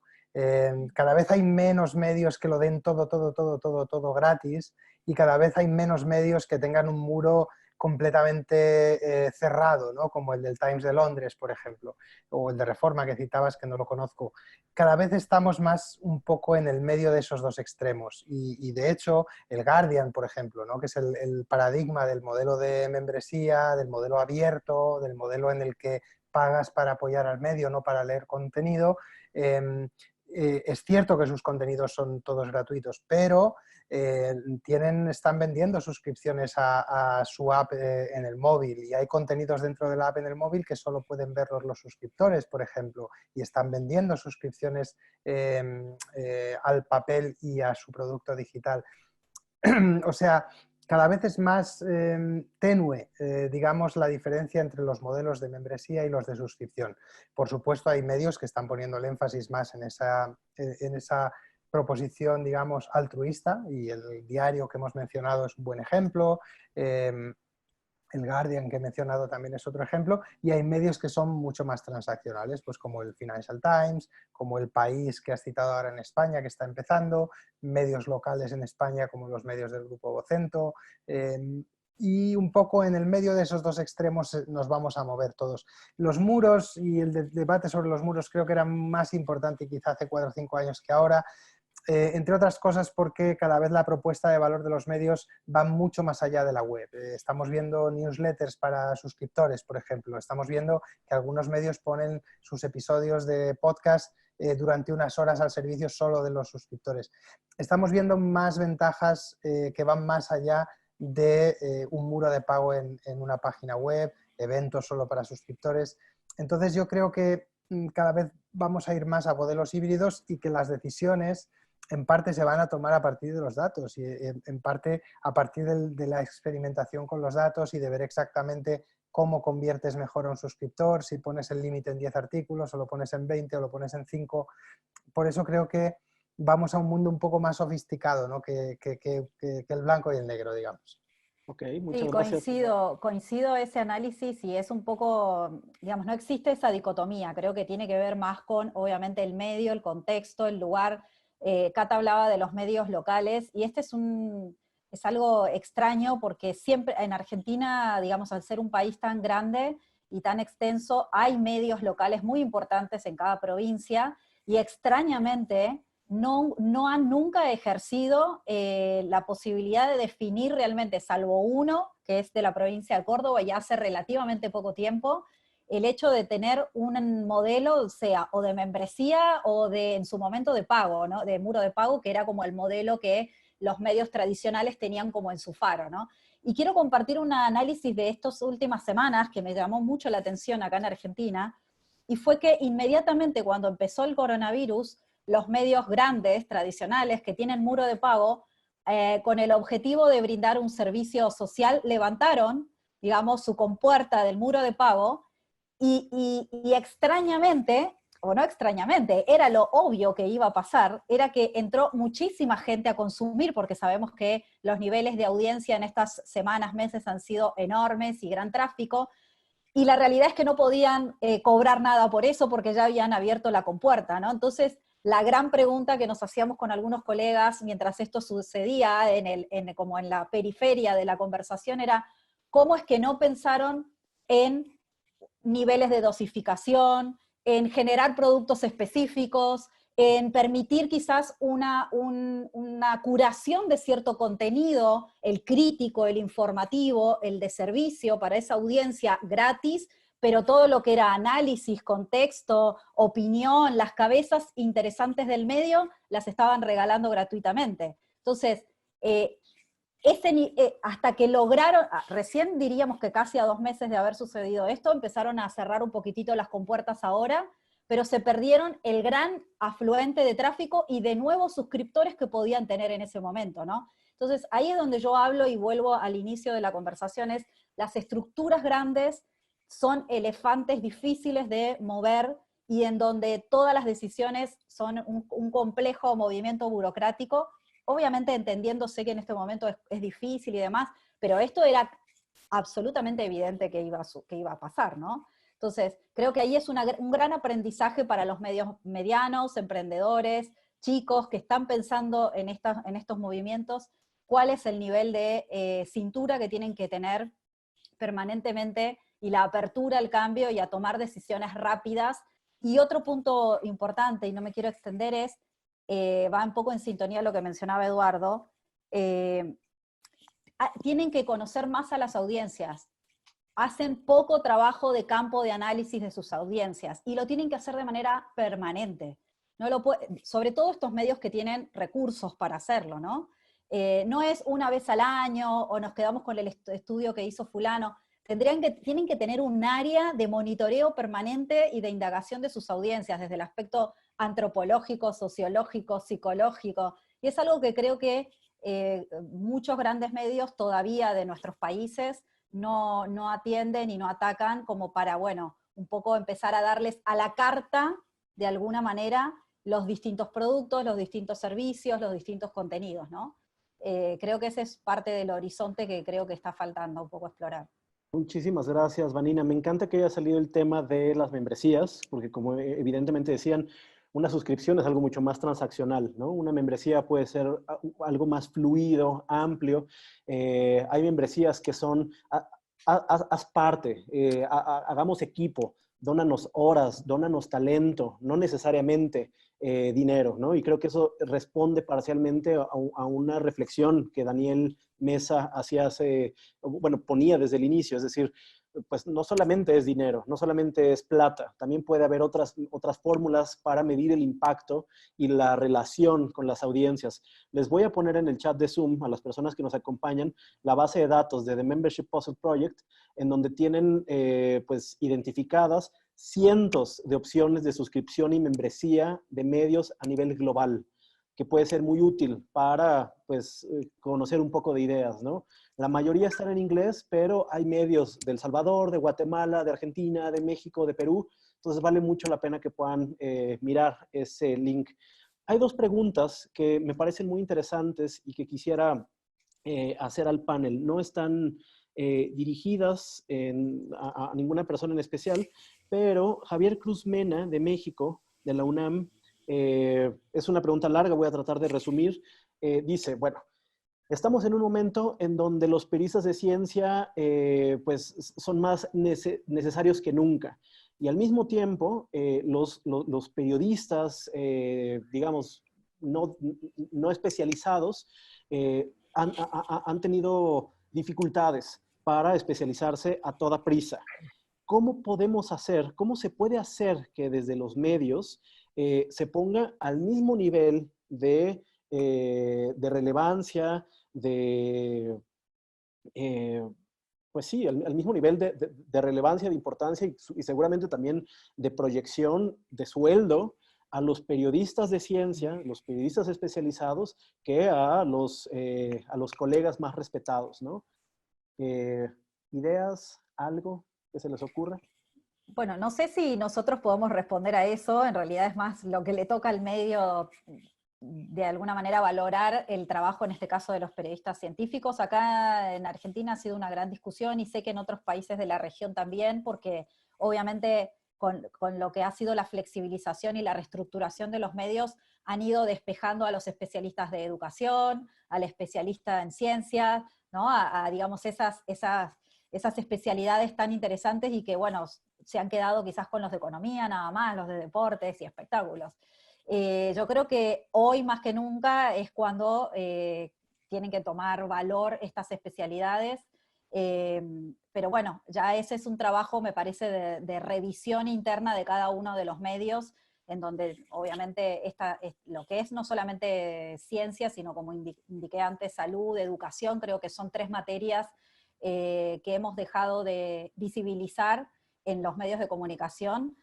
Cada vez hay menos medios que lo den todo gratis y cada vez hay menos medios que tengan un muro completamente cerrado, ¿no? Como el del Times de Londres, por ejemplo, o el de Reforma que citabas, que no lo conozco. Cada vez estamos más un poco en el medio de esos dos extremos y de hecho el Guardian, por ejemplo, ¿no? Que es el paradigma del modelo de membresía, del modelo abierto, del modelo en el que pagas para apoyar al medio, no para leer contenido. Es cierto que sus contenidos son todos gratuitos, pero están vendiendo suscripciones a su app en el móvil y hay contenidos dentro de la app en el móvil que solo pueden verlos los suscriptores, por ejemplo, y están vendiendo suscripciones al papel y a su producto digital. O sea, cada vez es más tenue, digamos, la diferencia entre los modelos de membresía y los de suscripción. Por supuesto, hay medios que están poniendo el énfasis más en esa proposición, digamos, altruista, y el diario que hemos mencionado es un buen ejemplo. El Guardian que he mencionado también es otro ejemplo, y hay medios que son mucho más transaccionales, pues como el Financial Times, como El País que has citado ahora en España, que está empezando, medios locales en España como los medios del Grupo Vocento, y un poco en el medio de esos dos extremos nos vamos a mover todos. Los muros y el debate sobre los muros creo que era más importante quizá hace 4 o 5 años que ahora, entre otras cosas porque cada vez la propuesta de valor de los medios va mucho más allá de la web. Estamos viendo newsletters para suscriptores, por ejemplo. Estamos viendo que algunos medios ponen sus episodios de podcast durante unas horas al servicio solo de los suscriptores. Estamos viendo más ventajas que van más allá de un muro de pago en una página web, eventos solo para suscriptores. Entonces yo creo que cada vez vamos a ir más a modelos híbridos y que las decisiones en parte se van a tomar a partir de los datos y en parte a partir de la experimentación con los datos y de ver exactamente cómo conviertes mejor a un suscriptor, si pones el límite en 10 artículos o lo pones en 20 o lo pones en 5. Por eso creo que vamos a un mundo un poco más sofisticado, ¿no? que el blanco y el negro, digamos. Ok, muchas Sí, gracias. coincido ese análisis y es un poco, digamos, no existe esa dicotomía, creo que tiene que ver más con, obviamente, el medio, el contexto, el lugar. Cata hablaba de los medios locales y este es algo extraño porque siempre en Argentina, digamos, al ser un país tan grande y tan extenso, hay medios locales muy importantes en cada provincia y extrañamente no han nunca ejercido la posibilidad de definir realmente, salvo uno, que es de la provincia de Córdoba, y hace relativamente poco tiempo, el hecho de tener un modelo, sea o de membresía o de, en su momento, de pago, ¿no? De muro de pago, que era como el modelo que los medios tradicionales tenían como en su faro, ¿no? Y quiero compartir un análisis de estas últimas semanas que me llamó mucho la atención acá en Argentina, y fue que inmediatamente cuando empezó el coronavirus, los medios grandes, tradicionales, que tienen muro de pago, con el objetivo de brindar un servicio social, levantaron, digamos, su compuerta del muro de pago, y extrañamente, o no extrañamente, era lo obvio que iba a pasar, era que entró muchísima gente a consumir, porque sabemos que los niveles de audiencia en estas semanas, meses han sido enormes y gran tráfico, y la realidad es que no podían cobrar nada por eso porque ya habían abierto la compuerta, ¿no? Entonces, la gran pregunta que nos hacíamos con algunos colegas mientras esto sucedía, como en la periferia de la conversación, era cómo es que no pensaron en niveles de dosificación, en generar productos específicos, en permitir quizás una curación de cierto contenido, el crítico, el informativo, el de servicio para esa audiencia gratis, pero todo lo que era análisis, contexto, opinión, las cabezas interesantes del medio, las estaban regalando gratuitamente. Entonces, hasta que lograron, recién diríamos que casi a 2 meses de haber sucedido esto, empezaron a cerrar un poquitito las compuertas ahora, pero se perdieron el gran afluente de tráfico y de nuevos suscriptores que podían tener en ese momento, ¿no? Entonces, ahí es donde yo hablo y vuelvo al inicio de la conversación, es las estructuras grandes son elefantes difíciles de mover y en donde todas las decisiones son un complejo movimiento burocrático, obviamente entendiéndose que en este momento es difícil y demás, pero esto era absolutamente evidente que iba a pasar, ¿no? Entonces, creo que ahí es un gran aprendizaje para los medios medianos, emprendedores, chicos que están pensando en estos movimientos, cuál es el nivel de cintura que tienen que tener permanentemente y la apertura al cambio y a tomar decisiones rápidas. Y otro punto importante, y no me quiero extender, es, va un poco en sintonía a lo que mencionaba Eduardo, tienen que conocer más a las audiencias. Hacen poco trabajo de campo de análisis de sus audiencias, y lo tienen que hacer de manera permanente. Sobre todo estos medios que tienen recursos para hacerlo, ¿no? No es una vez al año, o nos quedamos con el estudio que hizo fulano. Tienen que tener un área de monitoreo permanente y de indagación de sus audiencias, desde el aspecto antropológico, sociológico, psicológico, y es algo que creo que muchos grandes medios todavía de nuestros países no atienden y no atacan, como para, bueno, un poco empezar a darles a la carta, de alguna manera, los distintos productos, los distintos servicios, los distintos contenidos, ¿no? Creo que ese es parte del horizonte que creo que está faltando un poco explorar. Muchísimas gracias, Vanina. Me encanta que haya salido el tema de las membresías, porque como evidentemente decían, una suscripción es algo mucho más transaccional, ¿no? Una membresía puede ser algo más fluido, amplio. Hay membresías que son, haz parte, hagamos equipo, dónanos horas, dónanos talento, no necesariamente dinero, ¿no? Y creo que eso responde parcialmente a una reflexión que Daniel Mesa ponía desde el inicio, es decir, pues no solamente es dinero, no solamente es plata, también puede haber otras fórmulas para medir el impacto y la relación con las audiencias. Les voy a poner en el chat de Zoom a las personas que nos acompañan la base de datos de The Membership Puzzle Project, en donde tienen pues identificadas cientos de opciones de suscripción y membresía de medios a nivel global, que puede ser muy útil para, pues, conocer un poco de ideas, ¿no? La mayoría están en inglés, pero hay medios de El Salvador, de Guatemala, de Argentina, de México, de Perú. Entonces vale mucho la pena que puedan mirar ese link. Hay dos preguntas que me parecen muy interesantes y que quisiera hacer al panel. No están dirigidas a ninguna persona en especial, pero Javier Cruz Mena, de México, de la UNAM, es una pregunta larga, voy a tratar de resumir. Dice, bueno, estamos en un momento en donde los periodistas de ciencia pues son más necesarios que nunca. Y al mismo tiempo, los periodistas, digamos, no especializados, han tenido dificultades para especializarse a toda prisa. ¿Cómo podemos hacer, cómo se puede hacer que desde los medios se ponga al mismo nivel de relevancia, pues sí, al mismo nivel de relevancia, de importancia y seguramente también de proyección de sueldo a los periodistas de ciencia, los periodistas especializados, que a los colegas más respetados, ¿no? ¿Ideas? ¿Algo que se les ocurra? Bueno, no sé si nosotros podemos responder a eso, en realidad es más lo que le toca al medio de alguna manera valorar el trabajo, en este caso de los periodistas científicos. Acá en Argentina ha sido una gran discusión y sé que en otros países de la región también, porque obviamente con lo que ha sido la flexibilización y la reestructuración de los medios han ido despejando a los especialistas de educación, al especialista en ciencias, ¿no? Digamos, esas especialidades tan interesantes y que, bueno, se han quedado quizás con los de economía nada más, los de deportes y espectáculos. Yo creo que hoy más que nunca es cuando tienen que tomar valor estas especialidades, pero bueno, ya ese es un trabajo, me parece, de revisión interna de cada uno de los medios, en donde obviamente lo que es no solamente ciencia, sino como indiqué antes, salud, educación, creo que son 3 materias que hemos dejado de visibilizar en los medios de comunicación,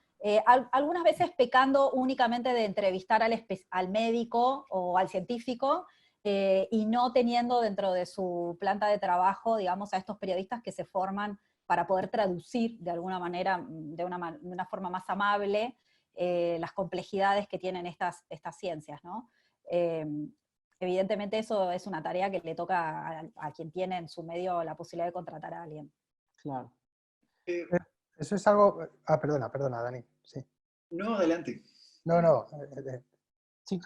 algunas veces pecando únicamente de entrevistar al médico o al científico, y no teniendo dentro de su planta de trabajo, digamos, a estos periodistas que se forman para poder traducir de alguna manera, de una forma más amable, las complejidades que tienen estas ciencias, ¿no? Evidentemente eso es una tarea que le toca a quien tiene en su medio la posibilidad de contratar a alguien. Claro. Eso es algo... Ah, perdona, Dani. Sí. No, adelante. No. Sí,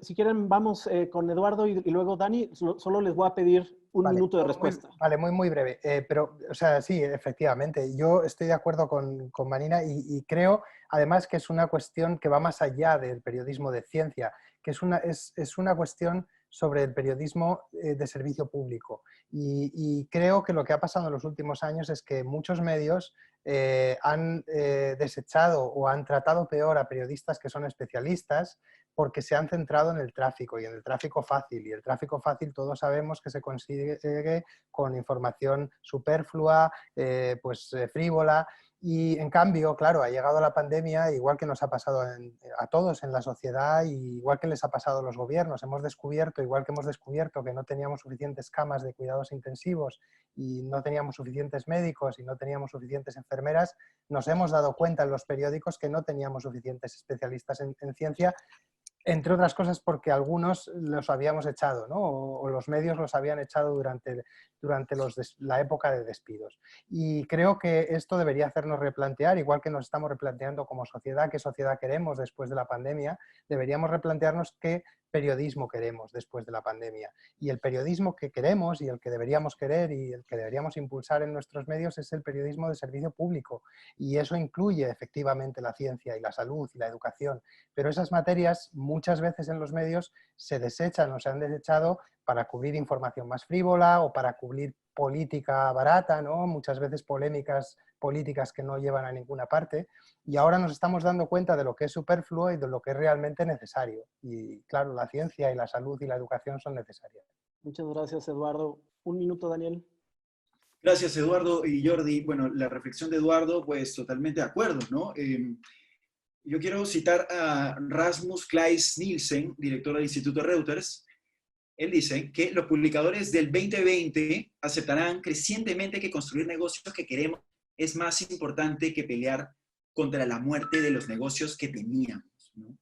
si quieren, vamos con Eduardo y luego Dani. Solo les voy a pedir un minuto de respuesta. Muy breve. Pero, o sea, sí, efectivamente. Yo estoy de acuerdo con Marina y creo, además, que es una cuestión que va más allá del periodismo de ciencia, que es una cuestión sobre el periodismo de servicio público. Y creo que lo que ha pasado en los últimos años es que muchos medios han desechado o han tratado peor a periodistas que son especialistas porque se han centrado en el tráfico y en el tráfico fácil. Y el tráfico fácil todos sabemos que se consigue con información superflua, frívola. Y en cambio, claro, ha llegado la pandemia, igual que nos ha pasado a todos en la sociedad, y igual que les ha pasado a los gobiernos. Igual que hemos descubierto que no teníamos suficientes camas de cuidados intensivos y no teníamos suficientes médicos y no teníamos suficientes enfermeras, nos hemos dado cuenta en los periódicos que no teníamos suficientes especialistas en ciencia, entre otras cosas porque algunos los habíamos echado, ¿no? O los medios los habían echado durante la época de despidos. Y creo que esto debería hacernos replantear, igual que nos estamos replanteando como sociedad, qué sociedad queremos después de la pandemia, deberíamos replantearnos qué periodismo queremos después de la pandemia. Y el periodismo que queremos y el que deberíamos querer y el que deberíamos impulsar en nuestros medios es el periodismo de servicio público. Y eso incluye efectivamente la ciencia y la salud y la educación. Pero esas materias muchas veces en los medios se desechan o se han desechado para cubrir información más frívola o para cubrir política barata, ¿no? Muchas veces polémicas políticas que no llevan a ninguna parte, y ahora nos estamos dando cuenta de lo que es superfluo y de lo que es realmente necesario. Y claro, la ciencia y la salud y la educación son necesarias. Muchas gracias, Eduardo. Un minuto, Daniel. Gracias, Eduardo y Jordi. Bueno, la reflexión de Eduardo, pues totalmente de acuerdo, ¿no? Yo quiero citar a Rasmus Claes Nielsen, director del Instituto Reuters. Él dice que los publicadores del 2020 aceptarán crecientemente que construir negocios que queremos es más importante que pelear contra la muerte de los negocios que teníamos, ¿no?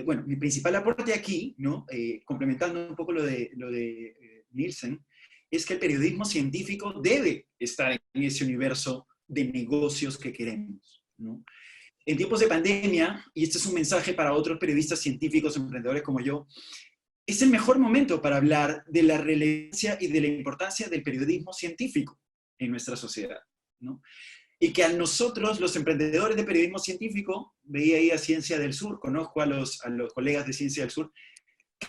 Bueno, mi principal aporte aquí, ¿no? Complementando un poco lo de Nielsen, es que el periodismo científico debe estar en ese universo de negocios que queremos, ¿no? En tiempos de pandemia, y este es un mensaje para otros periodistas científicos, emprendedores como yo, es el mejor momento para hablar de la relevancia y de la importancia del periodismo científico en nuestra sociedad, ¿no? Y que a nosotros, los emprendedores de periodismo científico, veía ahí a Ciencia del Sur, conozco a los colegas de Ciencia del Sur,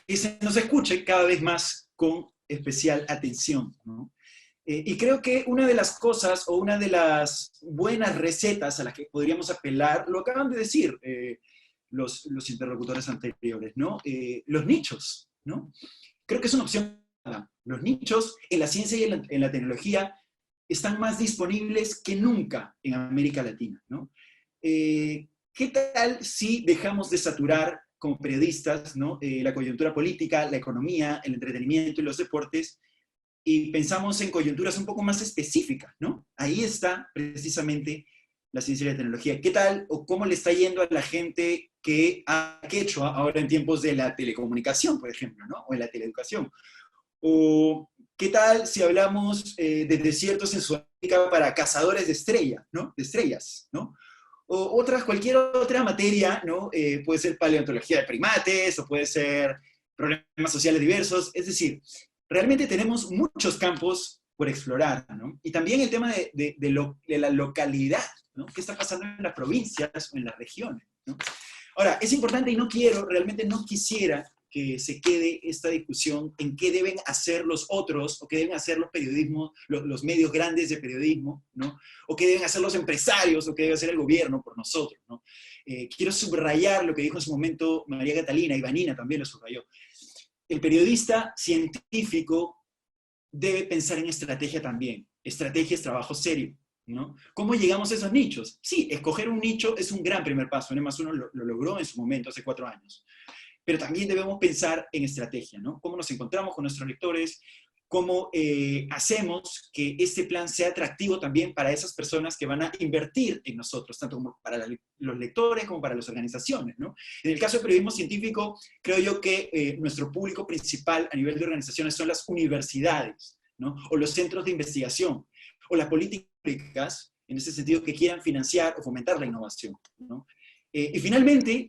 que se nos escuche cada vez más con especial atención, ¿no? Y creo que una de las cosas o una de las buenas recetas a las que podríamos apelar, lo acaban de decir los interlocutores anteriores, ¿no? Los nichos, ¿no? Creo que es una opción. Los nichos en la ciencia y en la tecnología están más disponibles que nunca en América Latina, ¿no? ¿Qué tal si dejamos de saturar como periodistas, ¿no? La coyuntura política, la economía, el entretenimiento y los deportes, y pensamos en coyunturas un poco más específicas, ¿no? Ahí está precisamente la ciencia y la tecnología. ¿Qué tal o cómo le está yendo a la gente que ha hecho ahora en tiempos de la telecomunicación, por ejemplo, ¿no? O en la teleeducación? O ¿qué tal si hablamos de desiertos en Sudamérica para cazadores de estrellas, ¿no? De estrellas, ¿no? O cualquier otra materia, ¿no? Puede ser paleontología de primates, o puede ser problemas sociales diversos. Es decir, realmente tenemos muchos campos por explorar, ¿no? Y también el tema de la localidad, ¿no? ¿Qué está pasando en las provincias o en las regiones, ¿no? Ahora, es importante y realmente no quisiera que se quede esta discusión en qué deben hacer los otros, o qué deben hacer los medios grandes de periodismo, ¿no? O qué deben hacer los empresarios, o qué debe hacer el gobierno por nosotros, ¿no? Quiero subrayar lo que dijo en su momento María Catalina, y Vanina también lo subrayó. El periodista científico debe pensar en estrategia también. Estrategia es trabajo serio, ¿no? ¿Cómo llegamos a esos nichos? Sí, escoger un nicho es un gran primer paso. N+1 lo logró en su momento, hace 4 años. Pero también debemos pensar en estrategia, ¿no? Cómo nos encontramos con nuestros lectores, cómo hacemos que este plan sea atractivo también para esas personas que van a invertir en nosotros, tanto como para los lectores como para las organizaciones, ¿no? En el caso del periodismo científico, creo yo que nuestro público principal a nivel de organizaciones son las universidades, ¿no? O los centros de investigación, o las políticas públicas, en ese sentido, que quieran financiar o fomentar la innovación, ¿no? Y finalmente,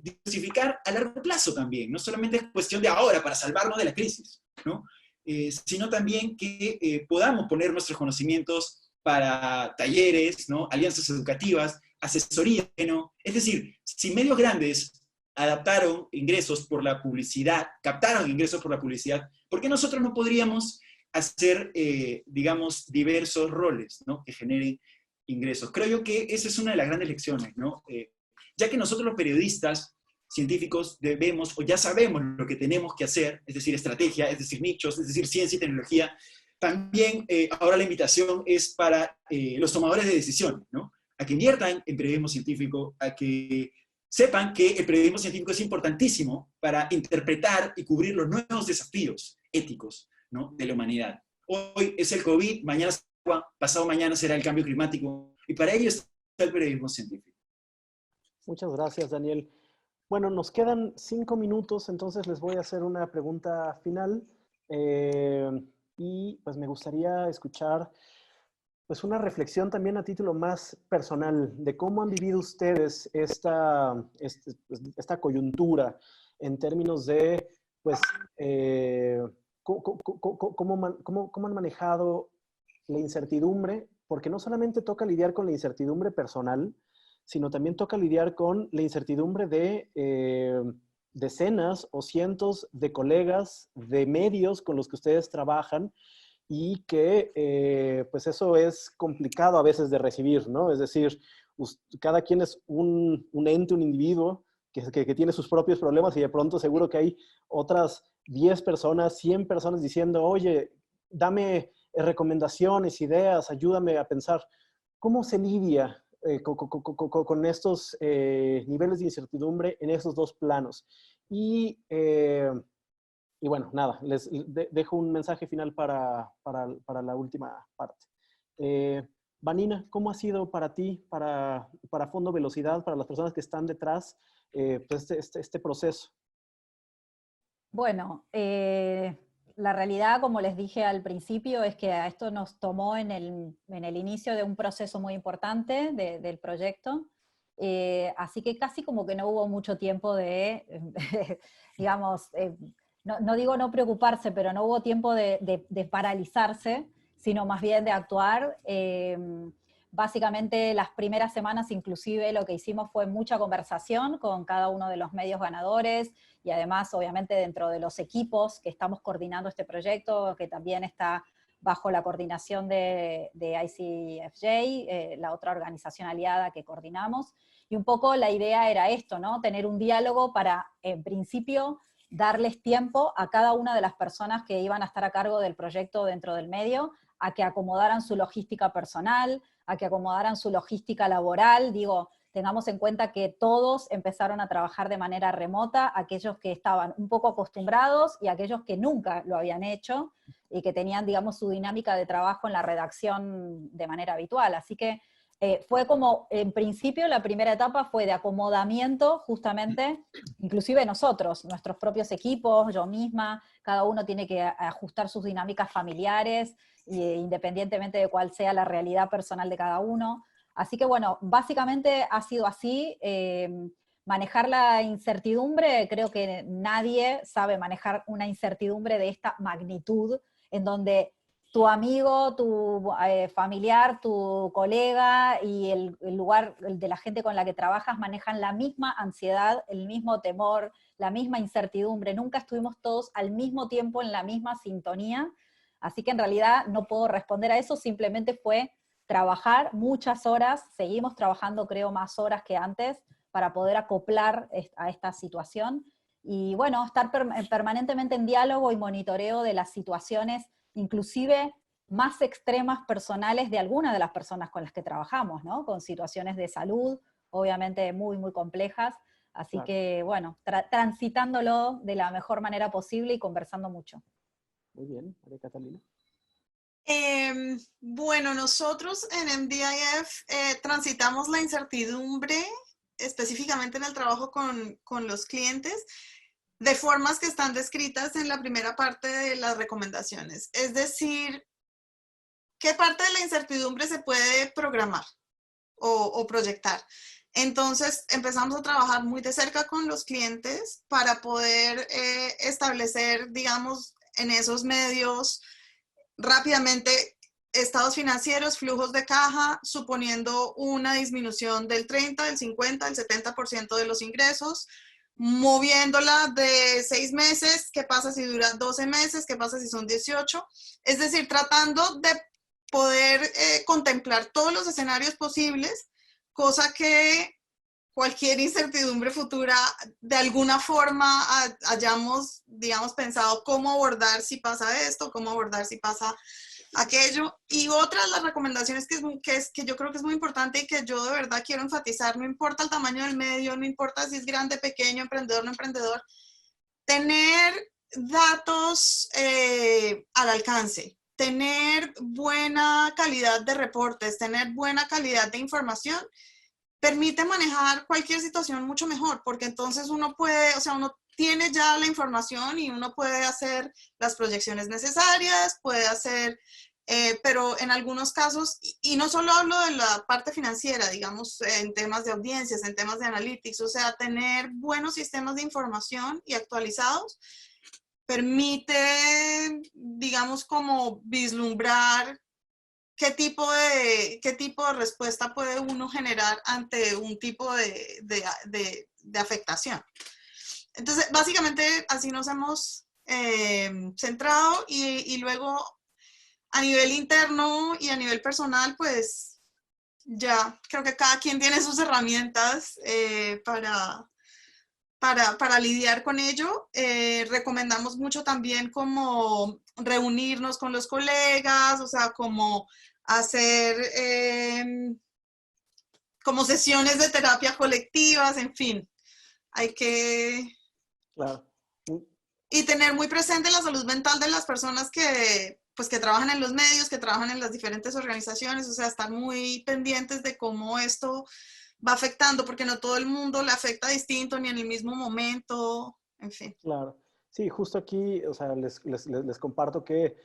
diversificar a largo plazo también. No solamente es cuestión de ahora para salvarnos de la crisis, ¿no? Sino también que podamos poner nuestros conocimientos para talleres, ¿no? Alianzas educativas, asesoría, ¿no? Es decir, si medios grandes adaptaron ingresos por la publicidad, captaron ingresos por la publicidad, ¿por qué nosotros no podríamos hacer, digamos, diversos roles, ¿no? Que generen ingresos? Creo yo que esa es una de las grandes lecciones, ¿no? Ya que nosotros los periodistas científicos debemos, o ya sabemos lo que tenemos que hacer, es decir, estrategia, es decir, nichos, es decir, ciencia y tecnología, también ahora la invitación es para los tomadores de decisiones, ¿no? A que inviertan en periodismo científico, a que sepan que el periodismo científico es importantísimo para interpretar y cubrir los nuevos desafíos éticos, ¿no? De la humanidad. Hoy es el COVID, mañana es el agua, pasado mañana será el cambio climático, y para ello está el periodismo científico. Muchas gracias, Daniel. Bueno, nos quedan 5 minutos, entonces les voy a hacer una pregunta final. Y pues me gustaría escuchar pues una reflexión también a título más personal de cómo han vivido ustedes esta coyuntura en términos de pues cómo han manejado la incertidumbre, porque no solamente toca lidiar con la incertidumbre personal, sino también toca lidiar con la incertidumbre de decenas o cientos de colegas de medios con los que ustedes trabajan, y que pues eso es complicado a veces de recibir, ¿no? Es decir, cada quien es un ente, un individuo que tiene sus propios problemas, y de pronto seguro que hay otras 10 personas, 100 personas diciendo, oye, dame recomendaciones, ideas, ayúdame a pensar cómo se lidia con estos niveles de incertidumbre en esos dos planos. Y bueno, nada, les dejo un mensaje final para la última parte. Vanina, ¿cómo ha sido para ti, para Fondo Velocidad, para las personas que están detrás, pues este proceso? Bueno, la realidad, como les dije al principio, es que a esto nos tomó en el inicio de un proceso muy importante del proyecto, así que casi como que no hubo mucho tiempo de, digamos, no digo no preocuparse, pero no hubo tiempo de paralizarse, sino más bien de actuar. Básicamente las primeras semanas inclusive lo que hicimos fue mucha conversación con cada uno de los medios ganadores, y además obviamente dentro de los equipos que estamos coordinando este proyecto, que también está bajo la coordinación de ICFJ, la otra organización aliada que coordinamos, y un poco la idea era esto, ¿no? Tener un diálogo para, en principio, darles tiempo a cada una de las personas que iban a estar a cargo del proyecto dentro del medio, a que acomodaran su logística personal, a que acomodaran su logística laboral. Digo, tengamos en cuenta que todos empezaron a trabajar de manera remota, aquellos que estaban un poco acostumbrados y aquellos que nunca lo habían hecho, y que tenían, digamos, su dinámica de trabajo en la redacción de manera habitual. Así que fue como, en principio, la primera etapa fue de acomodamiento, justamente, inclusive nosotros, nuestros propios equipos, yo misma, cada uno tiene que ajustar sus dinámicas familiares, independientemente de cuál sea la realidad personal de cada uno. Así que bueno, básicamente ha sido así. Manejar la incertidumbre, creo que nadie sabe manejar una incertidumbre de esta magnitud, en donde tu amigo, tu familiar, tu colega y el lugar de la gente con la que trabajas manejan la misma ansiedad, el mismo temor, la misma incertidumbre. Nunca estuvimos todos al mismo tiempo en la misma sintonía, así que en realidad no puedo responder a eso, simplemente fue trabajar muchas horas, seguimos trabajando creo más horas que antes para poder acoplar a esta situación, y bueno, estar permanentemente en diálogo y monitoreo de las situaciones, inclusive más extremas personales de algunas de las personas con las que trabajamos, ¿no? Con situaciones de salud, obviamente muy, muy complejas, así Claro. que bueno, transitándolo de la mejor manera posible y conversando mucho. Muy bien, María Catalina. Bueno, nosotros en MDIF transitamos la incertidumbre, específicamente en el trabajo con los clientes, de formas que están descritas en la primera parte de las recomendaciones. Es decir, ¿qué parte de la incertidumbre se puede programar o proyectar? Entonces empezamos a trabajar muy de cerca con los clientes para poder establecer, digamos, en esos medios rápidamente estados financieros, flujos de caja, suponiendo una disminución del 30, del 50, del 70% de los ingresos, moviéndola de 6 meses, ¿qué pasa si dura 12 meses? ¿Qué pasa si son 18? Es decir, tratando de poder contemplar todos los escenarios posibles, cosa que cualquier incertidumbre futura, de alguna forma hayamos, digamos, pensado cómo abordar si pasa esto, cómo abordar si pasa aquello. Y otra de las recomendaciones que yo creo que es muy importante y que yo de verdad quiero enfatizar, no importa el tamaño del medio, no importa si es grande, pequeño, emprendedor, no emprendedor, tener datos al alcance, tener buena calidad de reportes, tener buena calidad de información, permite manejar cualquier situación mucho mejor, porque entonces uno puede, o sea, uno tiene ya la información y uno puede hacer las proyecciones necesarias, puede hacer, pero en algunos casos, y no solo hablo de la parte financiera, digamos, en temas de audiencias, en temas de analytics, o sea, tener buenos sistemas de información y actualizados permite, digamos, como vislumbrar qué tipo de respuesta puede uno generar ante un tipo de afectación. Entonces, básicamente, así nos hemos centrado y luego a nivel interno y a nivel personal, pues ya creo que cada quien tiene sus herramientas para para lidiar con ello. Recomendamos mucho también como reunirnos con los colegas, o sea, como hacer como sesiones de terapia colectivas, en fin. Hay que... Claro. Y tener muy presente la salud mental de las personas que, pues, que trabajan en los medios, que trabajan en las diferentes organizaciones, o sea, estar muy pendientes de cómo esto va afectando, porque no todo el mundo le afecta distinto ni en el mismo momento, en fin. Claro. Sí, justo aquí, o sea, les comparto que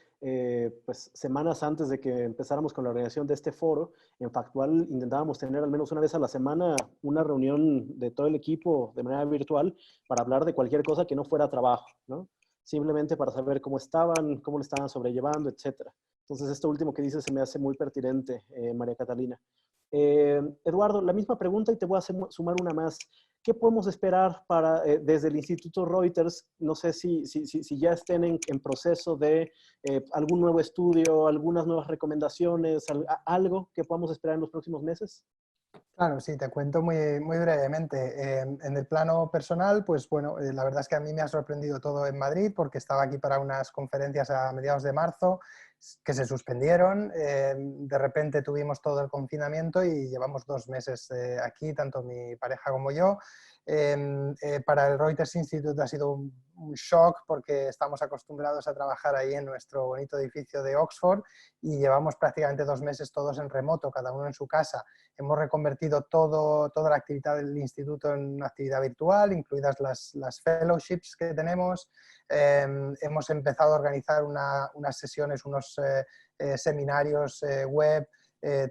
pues semanas antes de que empezáramos con la organización de este foro, en Factual intentábamos tener al menos una vez a la semana una reunión de todo el equipo de manera virtual para hablar de cualquier cosa que no fuera trabajo, ¿no? Simplemente para saber cómo estaban, cómo lo estaban sobrellevando, etcétera. Entonces, esto último que dices se me hace muy pertinente, María Catalina. Eduardo, la misma pregunta y te voy a sumar una más. ¿Qué podemos esperar desde el Instituto Reuters? No sé si ya estén en proceso de algún nuevo estudio, algunas nuevas recomendaciones, algo que podamos esperar en los próximos meses. Claro, sí, te cuento muy, muy brevemente. En el plano personal, pues bueno, la verdad es que a mí me ha sorprendido todo en Madrid porque estaba aquí para unas conferencias a mediados de marzo que se suspendieron. De repente tuvimos todo el confinamiento y llevamos 2 meses aquí, tanto mi pareja como yo. Para el Reuters Institute ha sido un shock porque estamos acostumbrados a trabajar ahí en nuestro bonito edificio de Oxford y llevamos prácticamente 2 meses todos en remoto, cada uno en su casa. Hemos reconvertido toda la actividad del instituto en una actividad virtual, incluidas las fellowships que tenemos. Hemos empezado a organizar unas sesiones, unos seminarios web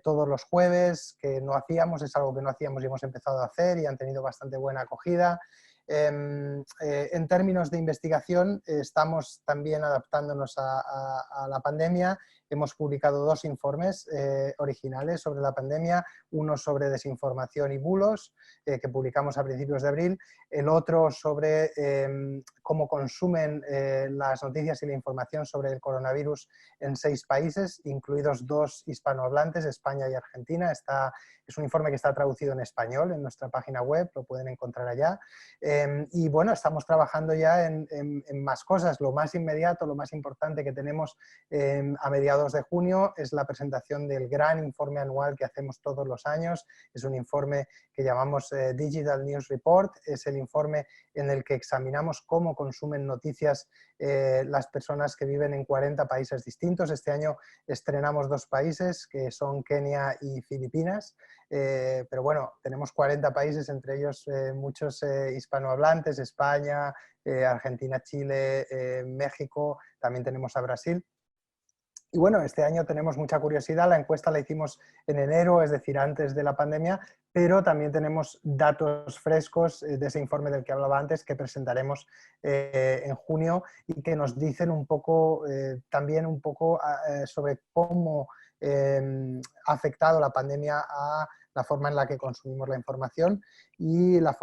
todos los jueves, que no hacíamos, es algo que no hacíamos y hemos empezado a hacer y han tenido bastante buena acogida. En términos de investigación, estamos también adaptándonos a la pandemia. Hemos publicado 2 informes originales sobre la pandemia, uno sobre desinformación y bulos, que publicamos a principios de abril, el otro sobre cómo consumen las noticias y la información sobre el coronavirus en 6 países, incluidos 2 hispanohablantes, España y Argentina. Es un informe que está traducido en español en nuestra página web, lo pueden encontrar allá. Y bueno, estamos trabajando ya en más cosas. Lo más inmediato, lo más importante que tenemos a mediados de junio es la presentación del gran informe anual que hacemos todos los años. Es un informe que llamamos Digital News Report. Es el informe en el que examinamos cómo consumen noticias las personas que viven en 40 países distintos. Este año estrenamos 2 países, que son Kenia y Filipinas. Pero bueno, tenemos 40 países, entre ellos muchos hispanohablantes, España, Argentina, Chile, México, también tenemos a Brasil. Y bueno, este año tenemos mucha curiosidad, la encuesta la hicimos en enero, es decir, antes de la pandemia, pero también tenemos datos frescos de ese informe del que hablaba antes que presentaremos en junio y que nos dicen un poco, también un poco sobre cómo ha afectado la pandemia a la forma en la que consumimos la información y la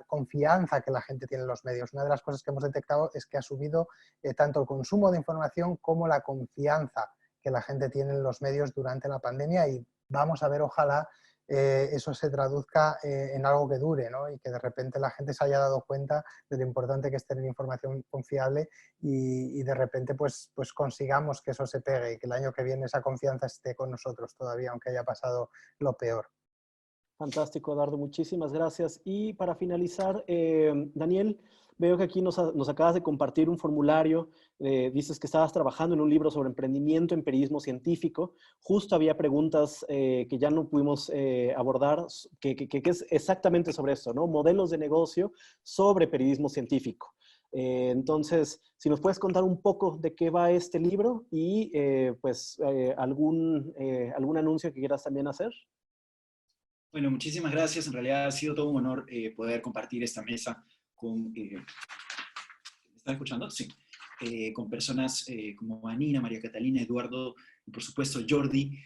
confianza que la gente tiene en los medios. Una de las cosas que hemos detectado es que ha subido tanto el consumo de información como la confianza que la gente tiene en los medios durante la pandemia y vamos a ver, ojalá, eso se traduzca en algo que dure, ¿no? Y que de repente la gente se haya dado cuenta de lo importante que es tener información confiable y de repente pues consigamos que eso se pegue y que el año que viene esa confianza esté con nosotros todavía, aunque haya pasado lo peor. Fantástico, Eduardo, muchísimas gracias. Y para finalizar, Daniel, veo que aquí nos acabas de compartir un formulario, dices que estabas trabajando en un libro sobre emprendimiento en periodismo científico. Justo había preguntas que ya no pudimos abordar, que es exactamente sobre esto, ¿no? Modelos de negocio sobre periodismo científico. Entonces, si nos puedes contar un poco de qué va este libro y algún anuncio que quieras también hacer. Bueno, muchísimas gracias. En realidad ha sido todo un honor poder compartir esta mesa con... ¿me están escuchando? Sí. Con personas como Anina, María Catalina, Eduardo y por supuesto Jordi.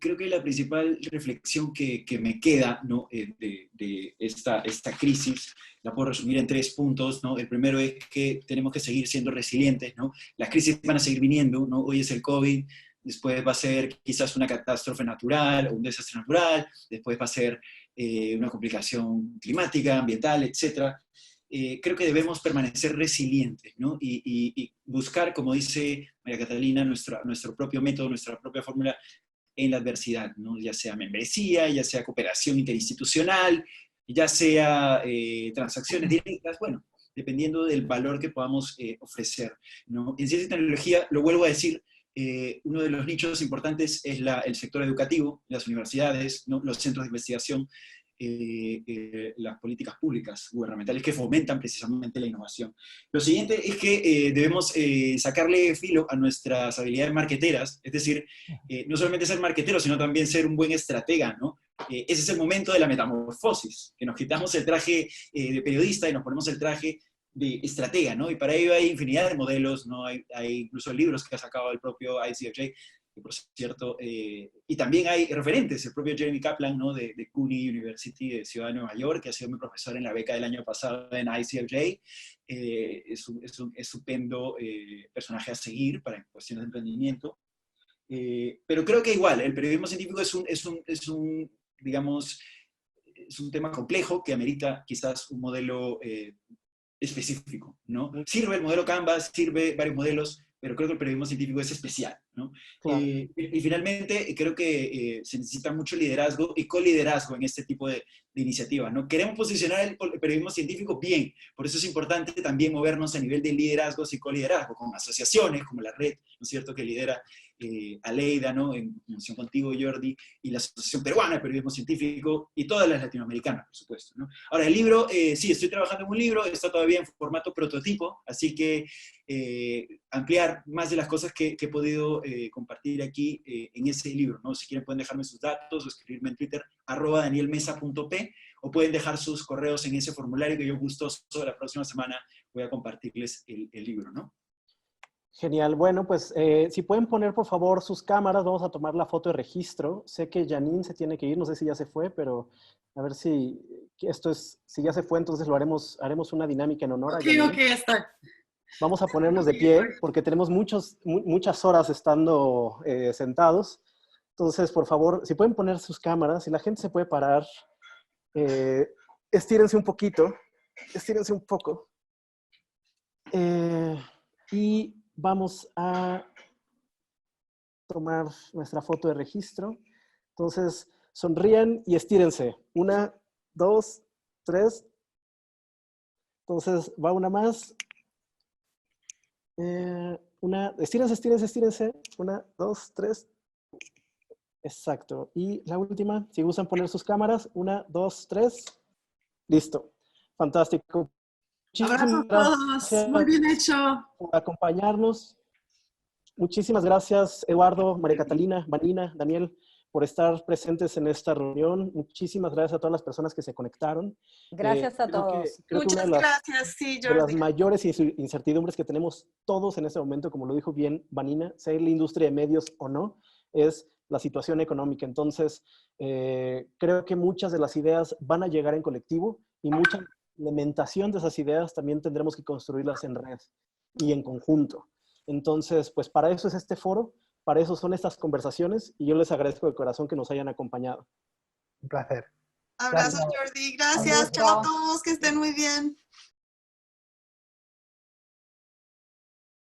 Creo que la principal reflexión que me queda, ¿no? de esta crisis la puedo resumir en 3 puntos, ¿no? El primero es que tenemos que seguir siendo resilientes, ¿no? Las crisis van a seguir viniendo, ¿no? Hoy es el COVID, después va a ser quizás una catástrofe natural o un desastre natural, después va a ser una complicación climática, ambiental, etc., creo que debemos permanecer resilientes, ¿no? Y buscar, como dice María Catalina, nuestro propio método, nuestra propia fórmula en la adversidad, ¿no? Ya sea membresía, ya sea cooperación interinstitucional, ya sea transacciones directas, bueno, dependiendo del valor que podamos ofrecer, ¿no? En ciencia y tecnología, lo vuelvo a decir, uno de los nichos importantes es el sector educativo, las universidades, ¿no? Los centros de investigación, las políticas públicas gubernamentales que fomentan precisamente la innovación. Lo siguiente es que debemos sacarle filo a nuestras habilidades marqueteras, es decir, no solamente ser marquetero, sino también ser un buen estratega, ¿no? Ese es el momento de la metamorfosis, que nos quitamos el traje de periodista y nos ponemos el traje de estratega, ¿no? Y para ello hay infinidad de modelos, ¿no? Hay incluso libros que ha sacado el propio ICFJ, que por cierto, y también hay referentes, el propio Jeremy Kaplan, ¿no? de CUNY University de Ciudad de Nueva York, que ha sido mi profesor en la beca del año pasado en ICFJ, es un estupendo personaje a seguir para cuestiones de emprendimiento. Pero creo que igual, el periodismo científico es un digamos, es un tema complejo que amerita quizás un modelo específico, ¿no? Sirve el modelo Canvas, sirve varios modelos, pero creo que el periodismo científico es especial, ¿no? Claro. Y finalmente, creo que se necesita mucho liderazgo y coliderazgo en este tipo de iniciativas, ¿no? Queremos posicionar el periodismo científico bien, por eso es importante también movernos a nivel de liderazgos y coliderazgo, con asociaciones como la red, ¿no es cierto?, que lidera Aleida, ¿no?, en conjunción contigo, Jordi, y la Asociación Peruana de Periodismo Científico, y todas las latinoamericanas, por supuesto, ¿no? Ahora, el libro, sí, estoy trabajando en un libro, está todavía en formato prototipo, así que ampliar más de las cosas que he podido compartir aquí en ese libro, ¿no? Si quieren pueden dejarme sus datos o escribirme en Twitter, @danielmesa.p, o pueden dejar sus correos en ese formulario que yo gustoso la próxima semana voy a compartirles el libro, ¿no? Genial. Bueno, pues si pueden poner por favor sus cámaras, vamos a tomar la foto de registro. Sé que Janine se tiene que ir, no sé si ya se fue, pero a ver si si ya se fue, entonces haremos una dinámica en honor a Janine. Ok, está. Vamos a ponernos de pie porque tenemos muchas horas estando sentados. Entonces, por favor, si pueden poner sus cámaras, si la gente se puede parar, estírense un poquito, estírense un poco. Y vamos a tomar nuestra foto de registro. Entonces, sonrían y estírense. 1, 2, 3. Entonces, va una más. Estírense. 1, 2, 3. Exacto. Y la última, si gustan poner sus cámaras. 1, 2, 3. Listo. Fantástico. Abrazo a todos. Muy bien hecho. Por acompañarnos. Muchísimas gracias, Eduardo, María Catalina, Vanina, Daniel, por estar presentes en esta reunión. Muchísimas gracias a todas las personas que se conectaron. Gracias a todos. Creo que Muchas gracias, sí, de las Jordi. mayores incertidumbres que tenemos todos en este momento, como lo dijo bien Vanina, sea en la industria de medios o no, es la situación económica. Entonces, creo que muchas de las ideas van a llegar en colectivo y mucha implementación de esas ideas también tendremos que construirlas en red y en conjunto. Entonces, pues para eso es este foro, para eso son estas conversaciones y yo les agradezco de corazón que nos hayan acompañado. Un placer. Abrazos, Jordi. Gracias. Chao a todos. Que estén muy bien.